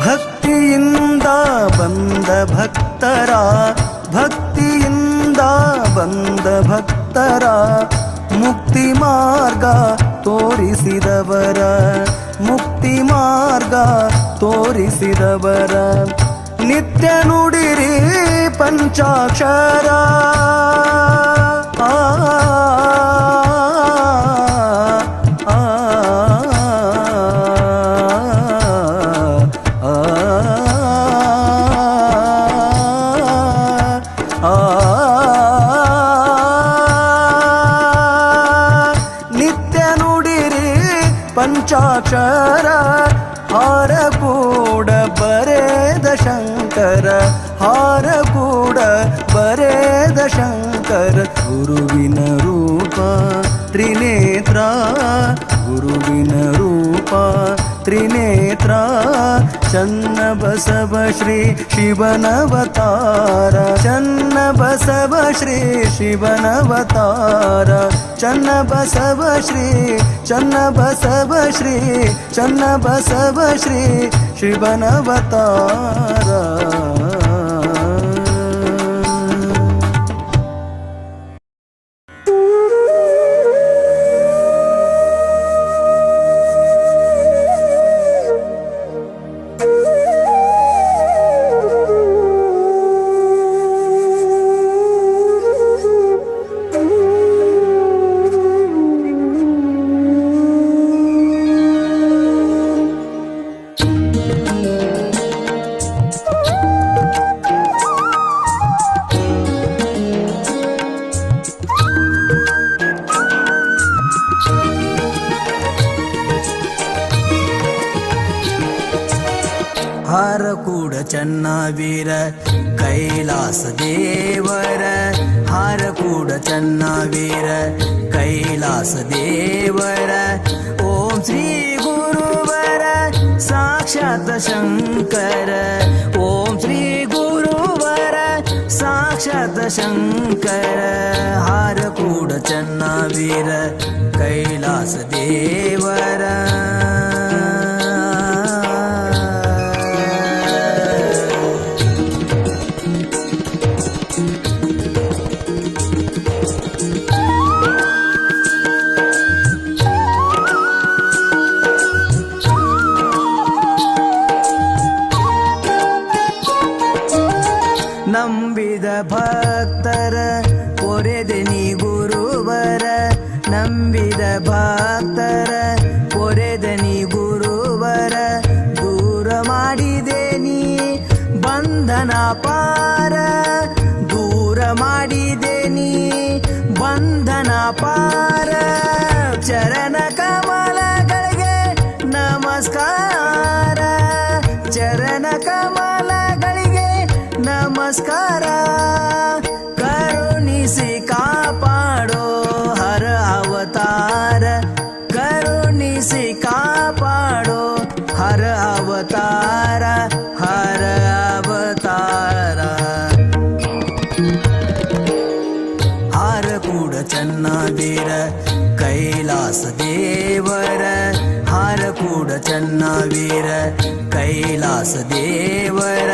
ಭಕ್ತಿಯಿಂದ ಬಂದ ಭಕ್ತರ ಭಕ್ತಿಯಿಂದ ಬಂದ ಭಕ್ತರ ಮುಕ್ತಿ ಮಾರ್ಗ ತೋರಿಸಿದವರ ಮುಕ್ತಿ ಮಾರ್ಗ ತೋರಿಸಿದವರ ನಿತ್ಯ ನುಡಿರಿ ಪಂಚಾಕ್ಷರ ಪಂಚಾಕ್ಷರ ಹಾರ ಕೂಡ ಬರೆದ ಶಂಕರ ಹಾರ ಕೂಡ ಬರೆದ ಶಂಕರ ಶಂಕರ ಗುರುವಿನ ರೂಪ ತ್ರಿನೇತ್ರ ಗುರುವಿನ ರೂಪ ತ್ರಿನೇತ್ರ ಚನ್ನ ಬಸವ ಶ್ರೀ ಶಿವನವತಾರ ಚನ್ನ ಬಸವ ಶ್ರೀ ಶಿವನವತಾರ ಚನ್ನ ಬಸವ ಶ್ರೀ ಚನ್ನ ಬಸವ ಶ್ರೀ ಚನ್ನ ಬಸವ ಶ್ರೀ ಶಿವನವತಾರ ಹಾರಕೂಡ ಚನ್ನವೀರ ಕೈಲಾಸ ದೇವರ ಹಾರಕೂಡ ಚನ್ನವೀರ ಕೈಲಾಸ ದೇವರ ಓಂ ಶ್ರೀ ಗುರುವರ ಸಾಕ್ಷಾತ್ ಶಂಕರ ಓಂ ಶ್ರೀ ಗುರುವರ ಸಾಕ್ಷಾತ್ ಶಂಕರ ಹಾರಕೂಡ ಚನ್ನವೀರ ಕೈಲಾಸ ದೇವರ ನಂಬಿದ ಭಕ್ತರ ಪೊರೆದೆನಿ ಗುರುವರ ನಂಬಿದ ಭಕ್ತರ ಪೊರೆದನಿ ಗುರುವರ ದೂರ ಮಾಡಿದೇನಿ ಬಂಧನ ಪಾರ ದೂರ ಮಾಡಿದೇನಿ ಬಂಧನ ಪಾರ ಚರಣ ಕಮಲಗಳಿಗೆ ನಮಸ್ಕಾರ ಚರಣ ಕಮಲಗಳಿಗೆ ನಮಸ್ಕಾರ ಕರುಣಿಸಿ ಕಾಪಾಡೋ ಹರ ಅವತಾರ ಕರುಣಿಸಿ ಕಾಪಾಡೋ ಹರ ಅವತಾರ ಹರ ಅವತಾರ ಹಾರಕೂಡ ಚನ್ನವೀರ ಕೈಲಾಸ ದೇವರ ಹಾರಕೂಡ ಚನ್ನವೀರ ಕೈಲಾಸ ದೇವರ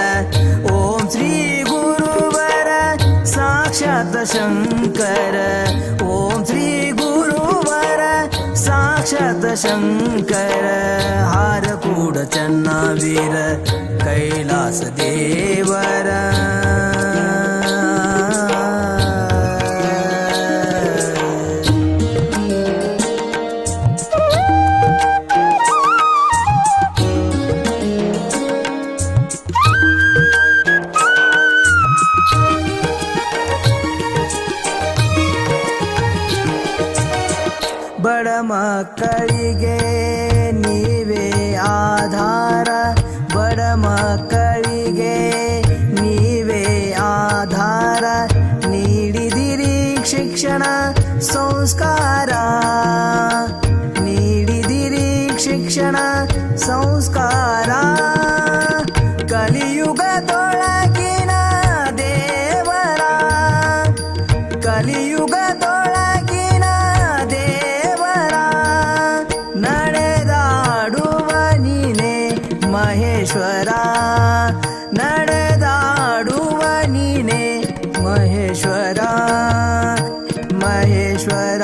ಓಂ ಶ್ರೀ ಗುರುವರ ಸಾಕ್ಷಾತ್ ಶಂಕರ ಓಂ ಶ್ರೀ ಗುರುವರ ಸಾಕ್ಷಾತ್ ಶಂಕರ ಹಾರಕೂಡ ಚನ್ನವೀರ ಕೈಲಾಸ ದೇವರ ಬಡ ಮಕ್ಕಳಿಗೆ ನೀವೇ ಆಧಾರ ಬಡ ಮಕ್ಕಳಿಗೆ ನೀವೇ ಆಧಾರ ನೀಡಿದಿರಿ ಶಿಕ್ಷಣ ಸಂಸ್ಕಾರ ನೀಡಿದಿರಿ ಶಿಕ್ಷಣ ಸಂಸ್ಕಾರ ಕಲಿಯುಗದೊಳಗಿನ ದೇವರ ಕಲಿಯುಗದೊಳಗಿನ ದೇವರ ನಡೆದಾಡುವ ನೀನೆ ಮಹೇಶ್ವರ ನಡೆದಾಡುವ ನೀನೆ ಮಹೇಶ್ವರ ಮಹೇಶ್ವರ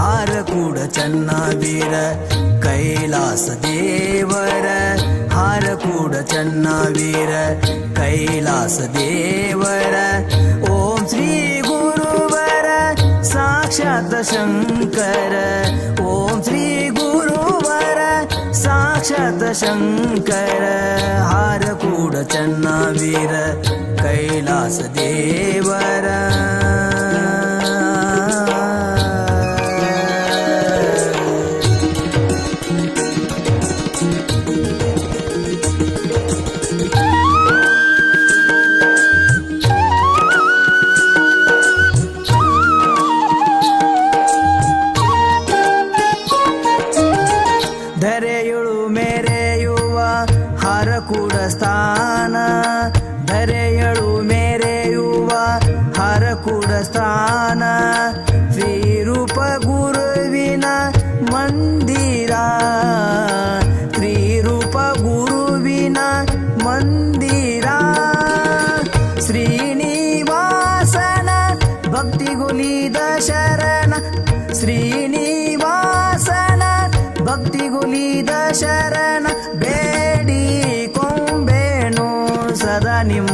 ಹಾರಕೂಡ ಚನ್ನವೀರ ಕೈಲಾಸ ದೇವರ ಹಾರಕೂಡ ಚನ್ನವೀರ ಕೈಲಾಸ ದೇವರ ಓಂ ಶ್ರೀ ಗುರುವರ ಸಾಕ್ಷಾತ್ ಶಂಕರ ಓಂ ಶ್ರೀ ಗುರುವರ ಸಾಕ್ಷಾತ್ ಶಂಕರ ಹಾರಕೂಡ ಚನ್ನವೀರ ಕೈಲಾಸ ದೇವರ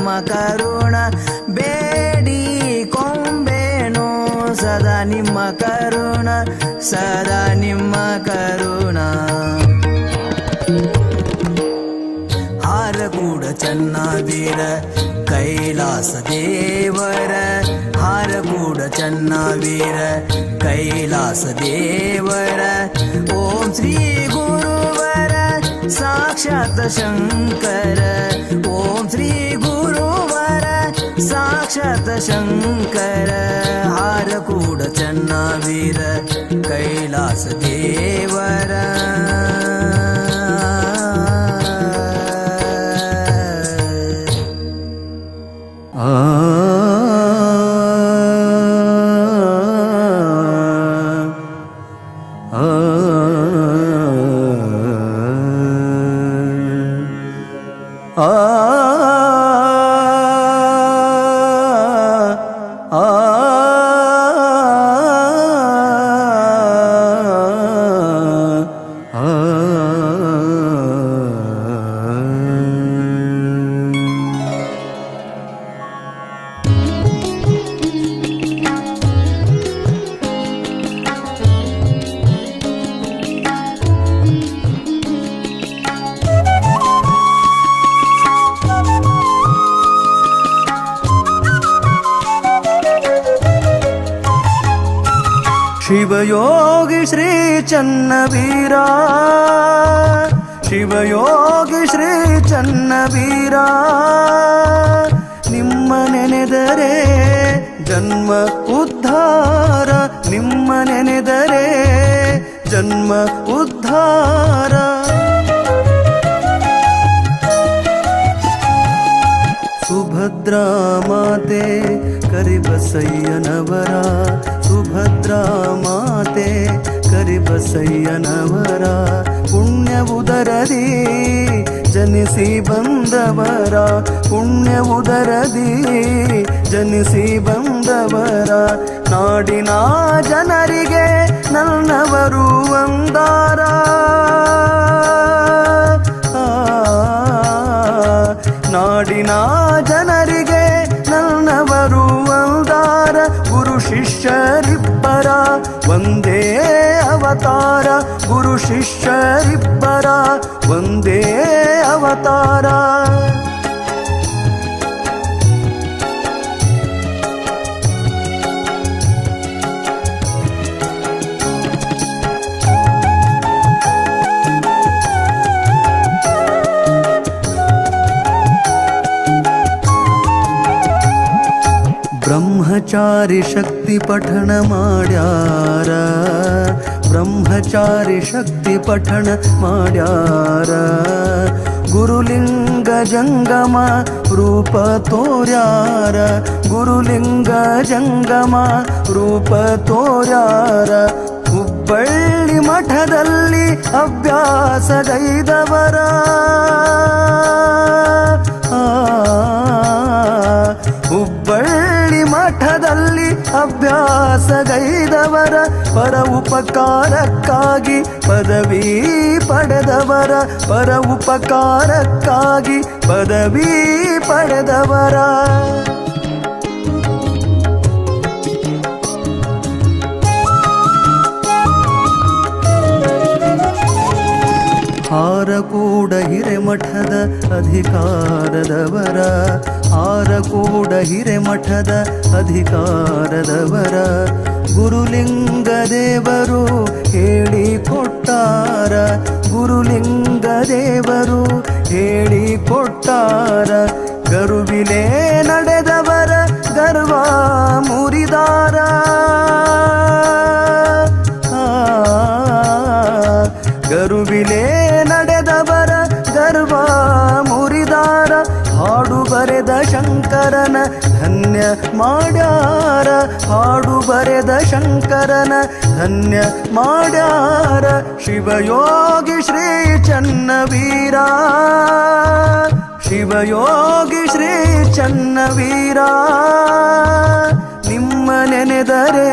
ನಿಮ್ಮ ಕರುಣ ಬೇಡಿ ಕೊಂಬೇನು ಸದಾ ನಿಮ್ಮ ಕರುಣ ಸದಾ ನಿಮ್ಮ ಕರುಣ ಹಾರಗೂಡ ಚನ್ನವೀರ ಕೈಲಾಸ ದೇವರ ಹಾರಗೂಡ ಚನ್ನವೀರ ಕೈಲಾಸ ದೇವರ ಓಂ ಶ್ರೀ ಗುರುವರ ಸಾಕ್ಷಾತ್ ಶಂಕರ ಓಂ ಶ್ರೀ ಗುರುವರ ಸಾಕ್ಷಾತ್ ಶಂಕರ ಹಾರಗೂಡ ಚನ್ನವೀರ ಕೈಲಾಸ ದೇವರ ಶಿವಯೋಗಿ ಶ್ರೀ ಚನ್ನವೀರ ಶಿವಯೋಗಿ ಶ್ರೀ ಚನ್ನವೀರ ನಿಮ್ಮ ನೆನೆದರೆ ಜನ್ಮ ಉದ್ಧಾರ ನಿಮ್ಮ ನೆನೆದರೆ ಜನ್ಮ ಉದ್ಧಾರ ಸುಭದ್ರಾ ಮಾತೆ ಕರಿಬಸಯ್ಯನವರ ಸುಭದ್ರಾ ಮಾತೆ ಕರಿಬಸಯ್ಯನವರ ಪುಣ್ಯ ಉದರದಿ ಜನಿಸಿ ಬಂದವರ ಪುಣ್ಯ ಉದರದಿ ಜನಿಸಿ ಬಂದವರ ನಾಡಿನ ಜನರಿಗೆ ನನ್ನವರು ಒಂದಾರ ನಾಡಿನ ಜನರಿಗೆ ನನ್ನವರು ಒಂದಾರ ಗುರು ಶಿಷ್ಯರಿಬ್ಬರ ಒಂದೇ ಅವತಾರ ಗುರು ಶಿಷ್ಯರಿಬ್ಬರ ಒಂದೇ ಅವತಾರ ಬ್ರಹ್ಮಚಾರಿ ಶಕ್ತಿ ಪಠಣ ಮಾಡ್ಯಾರ ಬ್ರಹ್ಮಚಾರಿ ಶಕ್ತಿ ಪಠಣ ಮಾಡ್ಯಾರ ಗುರುಲಿಂಗ ಜಂಗಮ ರೂಪ ತೋರ್ಯಾರ ಗುರುಲಿಂಗ ಜಂಗಮ ರೂಪ ತೋರ್ಯಾರ ಹುಬ್ಬಳ್ಳಿ ಮಠದಲ್ಲಿ ಅಭ್ಯಾಸಗೈದವರ ಹುಬ್ಬಳ್ಳಿ ಮಠದಲ್ಲಿ ಅಭ್ಯಾಸಗೈದವರ ಪರ ಉಪಕಾರಕ್ಕಾಗಿ ಪದವಿ ಪಡೆದವರ ಪರ ಉಪಕಾರಕ್ಕಾಗಿ ಪದವಿ ಪಡೆದವರ ಆರಕೂಡ ಹಿರೇಮಠದ ಅಧಿಕಾರದವರ ಆರಕೂಡ ಹಿರೇಮಠದ ಅಧಿಕಾರದವರ ಗುರುಲಿಂಗ ದೇವರು ಹೇಳಿಕೊಟ್ಟಾರ ಗುರುಲಿಂಗ ದೇವರು ಹೇಳಿಕೊಟ್ಟಾರ ಗರುವಿಲೆ ನಡೆದವರ ಗರ್ವ ಮುರಿದಾರ ಗರುವಿಲೆ ನಡೆದವರ ಗರ್ವ ಮುರಿದಾರ ಹಾಡು ಬರೆದ ಶಂಕರನ ಧನ್ಯ ಮಾಡ್ಯಾರ ಹಾಡು ಬರೆದ ಶಂಕರನ ಧನ್ಯ ಮಾಡ್ಯಾರ ಶಿವಯೋಗಿ ಶ್ರೀ ಚನ್ನವೀರ ಶಿವಯೋಗಿ ಶ್ರೀ ಚನ್ನವೀರ ನಿಮ್ಮ ನೆನೆದರೆ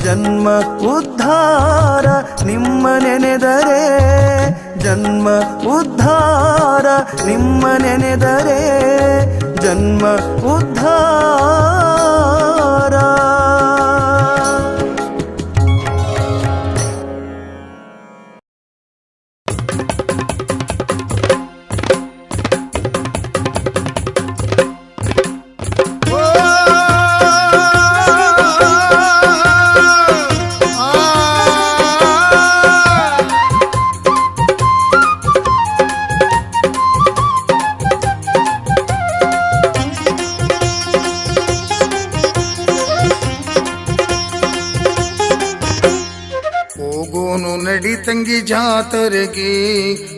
ಜನ್ಮ ಉದ್ಧಾರ ನಿಮ್ಮ ನೆನೆದರೆ ಜನ್ಮ ಉದ್ಧಾರ ನಿಮ್ಮ ನೆನೆದರೆ ಜನ್ಮ ಉದ್ಧಾರ. ನಡಿ ತಂಗಿ ಜಾತರೆಗೆ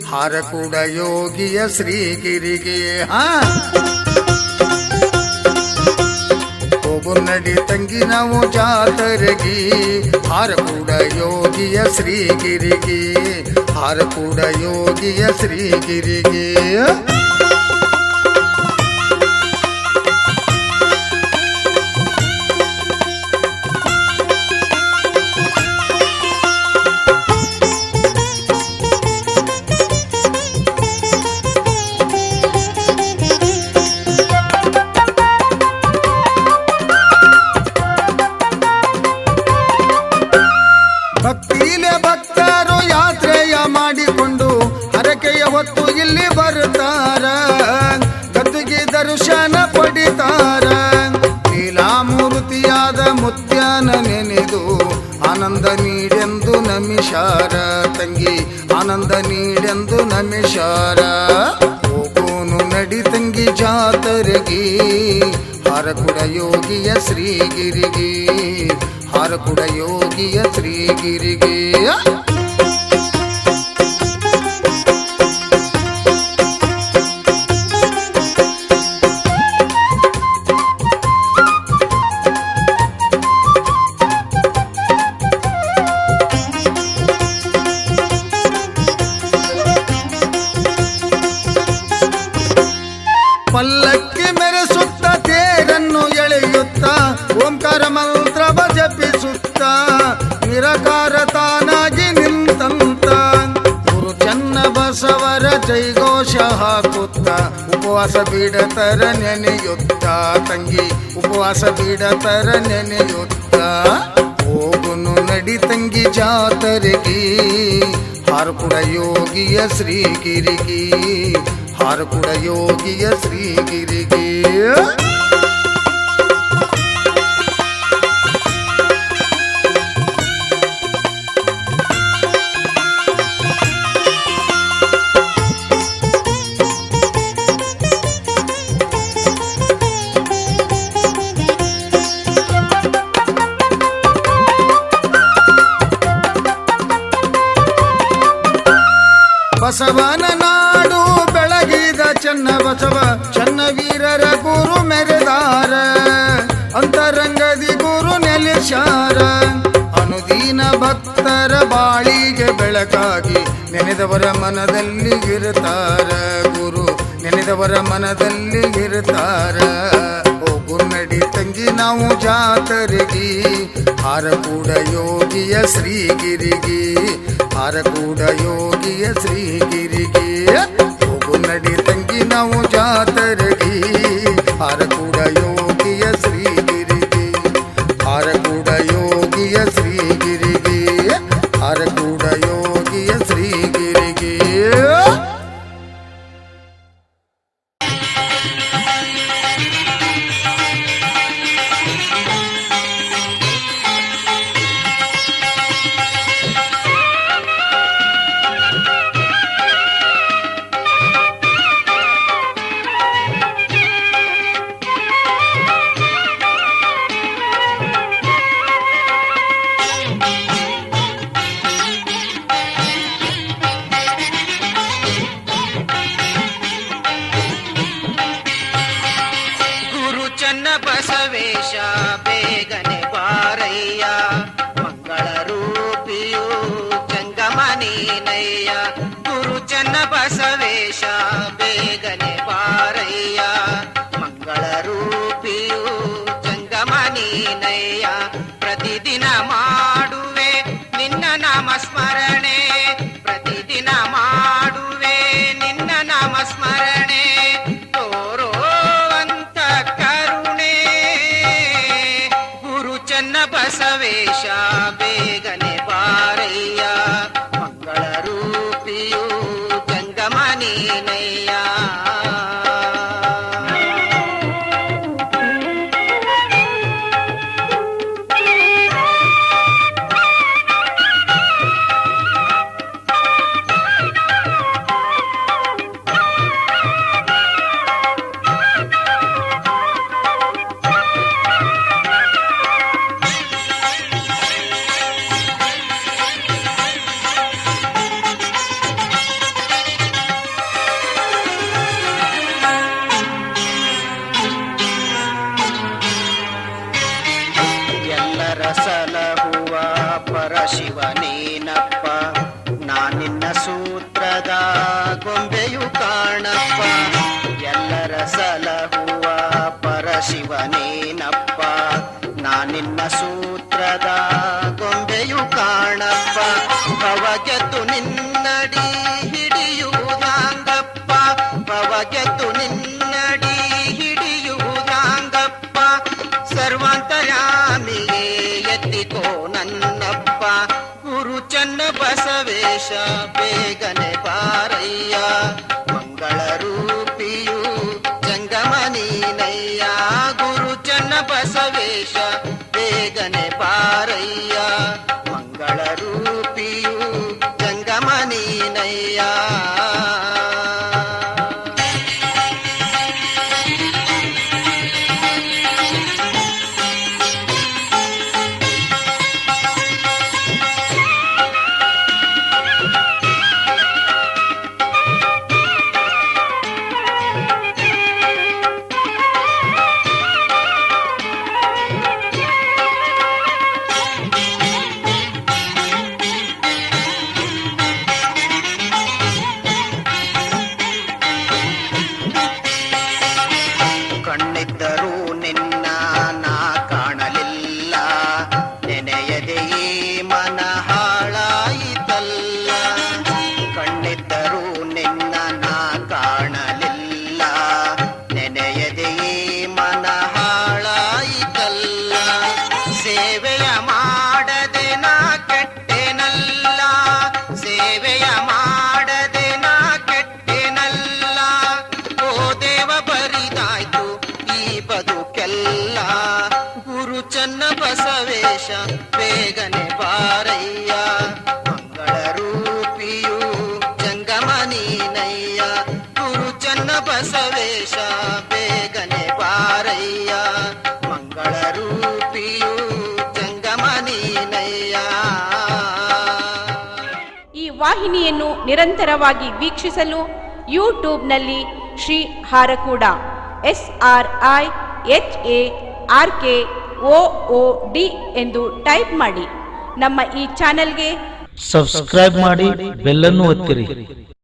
ಹಾರಕೂಡ ಯೋಗಿಯ ಶ್ರೀಗಿರಿಗೆ. ಹೋಗು ನಡಿ ತಂಗಿ ನಾವು ಜಾತರೆಗೆ ಹಾರಕೂಡ ಯೋಗಿಯ ಶ್ರೀಗಿರಿಗೆ, ಹಾರಕೂಡ ಯೋಗಿಯ ಶ್ರೀಗಿರಿಗೆ. ಭಕ್ತಿಲೆ ಭಕ್ತರು ಯಾತ್ರೆಯ ಮಾಡಿಕೊಂಡು ಹರಕೆಯ ಹೊತ್ತು ಇಲ್ಲಿ ಬರುತ್ತಾರ, ಗದ್ದುಗೆ ದರ್ಶನ ಪಡಿತಾರ. ಲೀಲಾಮೂರ್ತಿಯಾದ ಮುತ್ಯಾನ ನೆನೆದು ಆನಂದ ನೀಡೆಂದು ನಮಿಷಾರ, ತಂಗಿ ಆನಂದ ನೀಡೆಂದು ನಮಿಷಾರ. ಹೋಗೋನು ನಡಿ ತಂಗಿ ಜಾತರೆಗೆ ಹಾರಕೂಡ ಯೋಗಿಯ ಶ್ರೀಗಿರಿಗೆ, ಹಾರಕೂಡ ಯೋಗಿಯ ಶ್ರೀಗಿರಿಗೆ. ಪಲ್ಲಕ್ಕಿ ಮೆರೆಸುತ್ತ ತೇರನ್ನು ಎಳೆಯುತ್ತ ಓಂಕಾರ ಮಂತ್ರವ ಜಪಿಸುತ್ತ ನಿರಾಕಾರ ತಾನಾಗಿ ನಿಂತಂತ ಗುರು ಚನ್ನ ಬಸವರ ಜೈಘೋಷ ಹಾಕುತ್ತ ಉಪವಾಸ ಬಿಡತರ ನೆನೆಯುತ್ತ, ತಂಗಿ ಉಪವಾಸ ಬಿಡತರ ನೆನೆಯುತ್ತ. ಹೋಗುನು ನಡಿ ತಂಗಿ ಜಾತರೆಗೆ ಹಾರಕೂಡ ಯೋಗಿಯ ಶ್ರೀಗಿರಿಗೆ, ಹಾರಕೂಡ ಯೋಗಿಯ ಶ್ರೀಗಿರಿಗೆ. ಬಸವನ ನಾಡು ಬೆಳಗಿದ ಚನ್ನ ಬಸವ ಚನ್ನವೀರರ ಗುರು ಮೆರೆದಾರ, ಅಂತರಂಗದಿ ಗುರು ನೆಲೆಸಾರ. ಅನುದೀನ ಭಕ್ತರ ಬಾಳಿಗೆ ಬೆಳಕಾಗಿ ನೆನೆದವರ ಮನದಲ್ಲಿ ಇರುತ್ತಾರ, ಗುರು ನೆನೆದವರ ಮನದಲ್ಲಿ ಇರುತ್ತಾರ. ಹೋಗು ನಡಿ ತಂಗಿ ನಾವು ಜಾತರೆಗೆ ಹಾರಕೂಡ ಯೋಗಿಯ ಶ್ರೀಗಿರಿಗೆ, ಹಾರಕೂಡ ಯೋಗಿಯ ಶ್ರೀಗಿರಿಗೆ. ಹೋಗು ನಡಿ ತಂಗಿ ನಾವು ಜಾತರೆಗೆ ಹಾರಕೂಡ ಯೋಗಿಯ ಶ್ರೀಗಿರಿಗೆ, ಹಾರಕೂಡ ಯೋಗಿಯ ಶ್ರೀಗಿರಿಗೆ, ಹಾರಕೂಡ ಯೋಗಿಯ ಶ್ರೀಗಿರಿಗೆ. ಬಸವೇಶ ಬೇಗನೆ ಬಾರಯ್ಯ, ಮಂಗಳ ರೂಪಿಯು ಜಂಗಮನೀನಯ್ಯ. ಗುರು ಚನ್ನ ಬಸವೇಶ ಬೇಗನೆ ಬಾರಯ್ಯ, ಮಂಗಳ ರೂಪಿಯು ಜಂಗಮನೀನಯ್ಯ. ಪ್ರತಿದಿನ ಮಾಡುವೆ ನಿನ್ನ ನಾಮ ಸ್ಮರಣೆ, ಪ್ರತಿದಿನ ಮಾಡುವೆ ನಿನ್ನ ನಾಮ ಸ್ಮರಣೆ. ತೋರೋವಂತ ಪರಶಿವ ನೀನಪ್ಪ ನಾನಿನ್ನ ಸೂತ್ರದ ಗೊಂಬೆಯು ಕಾಣಪ್ಪ ಎಲ್ಲರ ಸಲಹುವ ಪರಶಿವ ನೀನಪ್ಪ ನಾನಿನ್ನ ಸೂತ್ರದ ಗೊಂಬೆಯು ಕಾಣಪ್ಪ ಭವಗೆದ್ದು ನಿನ್ನಡಿ ಹಿಡಿಯುವುದಾಂಗಪ್ಪ ಭವಗೆದ್ದು ನಿನ್ನಡಿ ಹಿಡಿಯುವುದಾಂಗಪ್ಪ ಸರ್ವಾಂತರ್ಯಾಮಿಯೇ ಎತ್ತಿಕೋ ನನ್ನಪ್ಪ ಗುರು ಚನ್ನ ಬಸವೇಶ ಬೇಗನೆ ಬಾರಯ್ಯ ಮಂಗಳ ರೂಪಿಯು ಜಂಗಮನೀನಯ್ಯ ಗುರು ಚನ್ನ ಬಸವೇಶ ಬೇಗನೆ ಬಾರಯ್ಯ ಮಂಗಳ ರೂಪಿಯು ಜಂಗಮನೀನಯ್ಯ ಕಣ್ಣಿದ್ದರೂ ನಿನ್ನ ನಾ ಕಾಣಲಿಲ್ಲ ನೆನೆಯದೆ ಈ ಮನ ಹಾಳಾಯಿತಲ್ಲ ಕಣ್ಣಿದ್ದರೂ ನಿನ್ನ ನಾ ಕಾಣಲಿಲ್ಲ ನೆನೆಯದೆ ಈ ಮನ ಹಾಳಾಯಿತಲ್ಲ ಸೇವೆಯ ಮಾಡದೆ ನಾ ಕೆಟ್ಟೆನಲ್ಲ ಸೇವೆಯ ಮಾಡದೆ ನಾ ಕೆಟ್ಟೆನಲ್ಲ ಓ ದೇವ ಬರಿದಾಯ್ತು ಈ ಬದುಕೆಲ್ಲ ಗುರು ಚನ್ನ ಬಸವೇಶ ಬೇಗನೆ ಬಾರಯ್ಯ ಮಂಗಳ ರೂಪಿಯು ಜಂಗಮನೀನಯ್ಯ ಗುರು ಚನ್ನ ಬಸವೇಶ ಬೇಗನೆ ಬಾರಯ್ಯ ಮಂಗಳ ರೂಪಿಯು ಜಂಗಮನೀನಯ್ಯ. ಈ ವಾಹಿನಿಯನ್ನು ನಿರಂತರವಾಗಿ ವೀಕ್ಷಿಸಲು ಯೂಟ್ಯೂಬ್ನಲ್ಲಿ ಶ್ರೀ ಹಾರಕೂಡ SRIHARKOOD ಎಂದು ಟೈಪ್ ಮಾಡಿ. ನಮ್ಮ ಈ ಚಾನೆಲ್ಗೆ ಸಬ್ಸ್ಕ್ರೈಬ್ ಮಾಡಿ, ಬೆಲ್ಲನ್ನು ಒತ್ತಿರಿ.